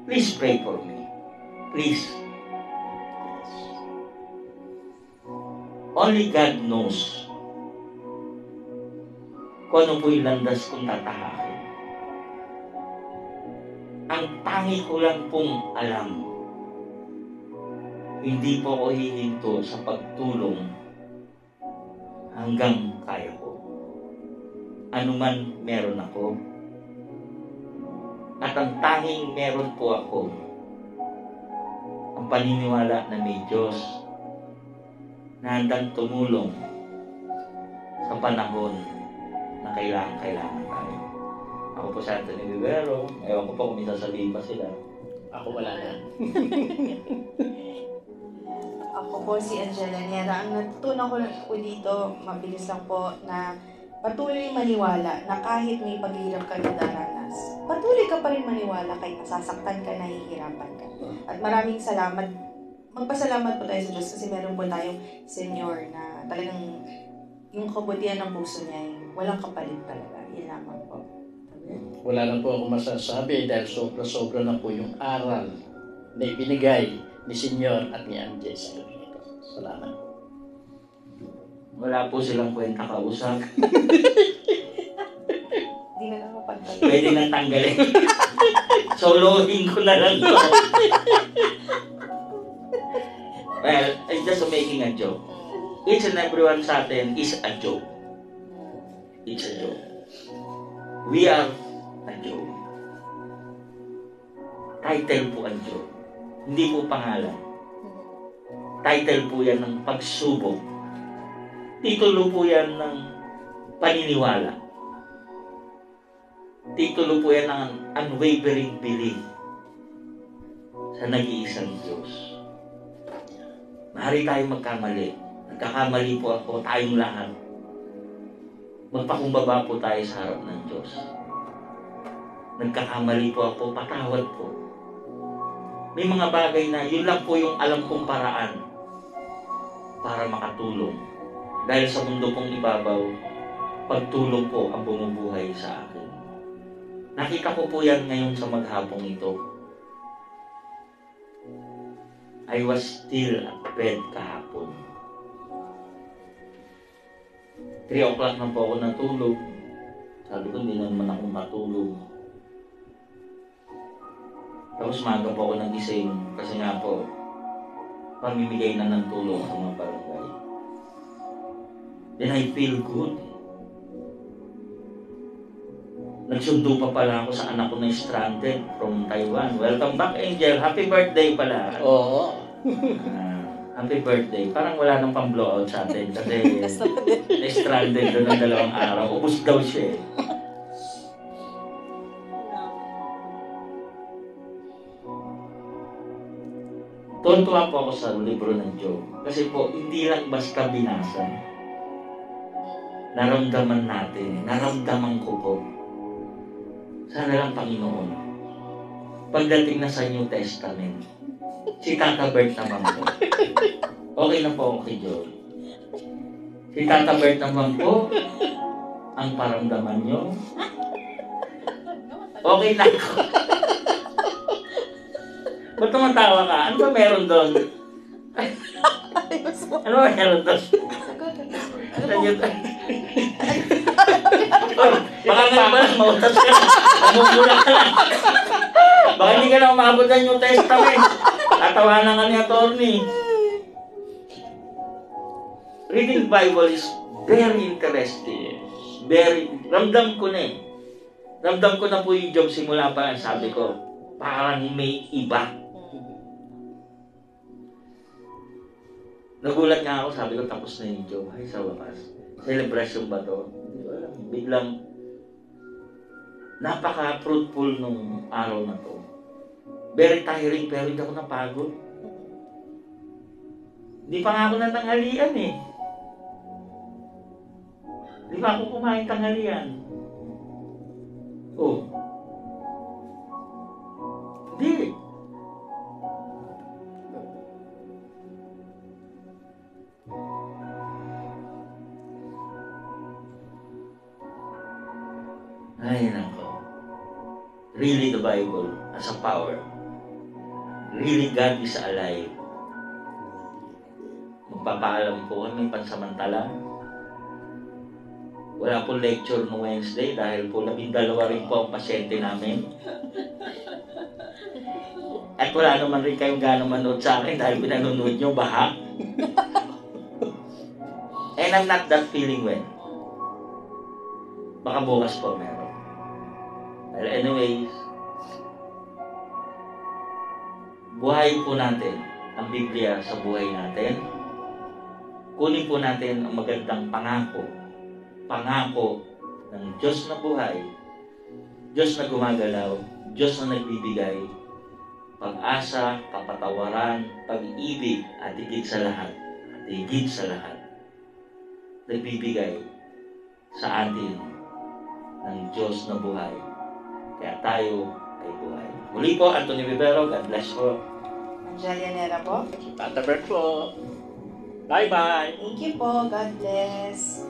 Speaker 2: Please pray for me. Please. Only God knows kung ano po yung landas kong tatahakin. Ang tangi ko lang pong alam, hindi po ako hihinto sa pagtulong hanggang kaya ko. Ano man meron ako. At ang tanging meron po ako, ang paniniwala na may Diyos na handang tumulong sa panahon na kailangan tayo. Ako po si Anthony Vivero. Ewan ko po kung may sasabihin pa sila.
Speaker 4: Ako wala na.
Speaker 3: Ako po si Angela Niera. Ang natutunan ko po dito, mabilis lang po, na patuloy maniwala na kahit may paghihirap ka na daranas, patuloy ka pa rin maniwala kahit nasasaktan ka, nahihirapan ka. At maraming salamat. Magpasalamat po tayo sa Diyos kasi meron po tayong Senyor na talagang yung kabutihan ng puso niya ay walang kapalit talaga. Yan lamang po.
Speaker 4: Wala na po ako masasabi dahil sobra-sobra na po yung aral na ibinigay ni Senyor at ni Angie sa gabi ito. Salamat.
Speaker 2: Wala po silang kwenta kausap.
Speaker 3: Hindi na nakapagpag.
Speaker 2: Pwede nang tanggalin. Solohin ko na lang to. Well, I'm just making a joke. Each and everyone sa atin is a joke. It's a joke. We are a joke. Title po ang joke. Hindi po pangalan. Title po yan ng pagsubok. Titulo po yan ng paniniwala. Titulo po yan ng unwavering belief sa nag-iisang Diyos. Maaari tayong magkamali. Nagkakamali po ako, tayong lahat. Magpakumbaba po tayo sa harap ng Diyos. Nagkakamali po ako, patawad po. May mga bagay na yun lang po yung alam kong paraan para makatulong. Dahil sa mundo pong ibabaw, pagtulong po ang bumubuhay sa akin. Nakita ko po yan ngayon sa maghapong ito. I was still at bed kahapon. 3 o'clock na po ako natulog. Sabi ko, hindi naman ako matulog. Tapos maaga po ako nagising kasi nga po, pamimigay na ng tulong sa mga barangay. Then I feel good. Nagsundo pa pala ako sa anak ko na stranded from Taiwan. Welcome back, Angel. Happy birthday pala.
Speaker 4: Oo.
Speaker 2: Happy birthday. Parang wala nang pang-blowout sa atin kasi na-stranded doon ng 2 araw. Ubus daw siya eh. Tuntua po ako sa libro ng Job. Kasi po, hindi lang basta binasa. Naramdaman natin. Naramdaman ko po. Sana lang, Panginoon, pagdating na sa New Testament, si Tata Bert naman po. Okay na po ako kay Job. Si Tata Bert naman po, ang paramdaman nyo. Okay na ako. Ba't tumatawa ka? Ano ba meron doon? Ano ba meron doon? Baka nga ba, mautas ka na. Umumula ka lang. Baka hindi ka na umabot ng New Testament. Tatawanan ka ni attorney. Reading Bible is very interesting. Ramdam ko na eh. Ramdam ko na po yung Job simula pa. Sabi ko, parang may iba. Nagulat nga ako, sabi ko tapos na yung Job. Ay, sa wakas. Celebration ba to? Hindi ko alam. Biglang napaka-fruitful nung araw na to. Very tiring pero hindi ako napagod. Hindi pa nga ako natanghalian eh. Hindi pa ako kumain tanghalian. Oh. Hindi. Ay, nako. Really, the Bible has a power. Really, God is alive. Magpapaalam po kami pansamantala. Wala po lecture no Wednesday dahil po 12 rin po ang pasyente namin. At wala naman rin kayong gano'ng manood sa akin dahil pinanonood nyo, baha. And I'm not that feeling well. Baka bukas po meron. Well, anyways, buhayin po natin ang Biblia sa buhay natin. Kunin po natin ang magandang pangako ng Diyos na buhay, Diyos na gumagalaw, Diyos na nagbibigay pag-asa, kapatawaran, pag-ibig, at higit sa lahat, nagbibigay sa atin ng Diyos na buhay. Kaya tayo ay buhay. Muli po, Anthony Vivero, God bless po.
Speaker 3: Angelia Nera po.
Speaker 4: Tata Bert po. Bye-bye.
Speaker 3: Thank you po. God bless.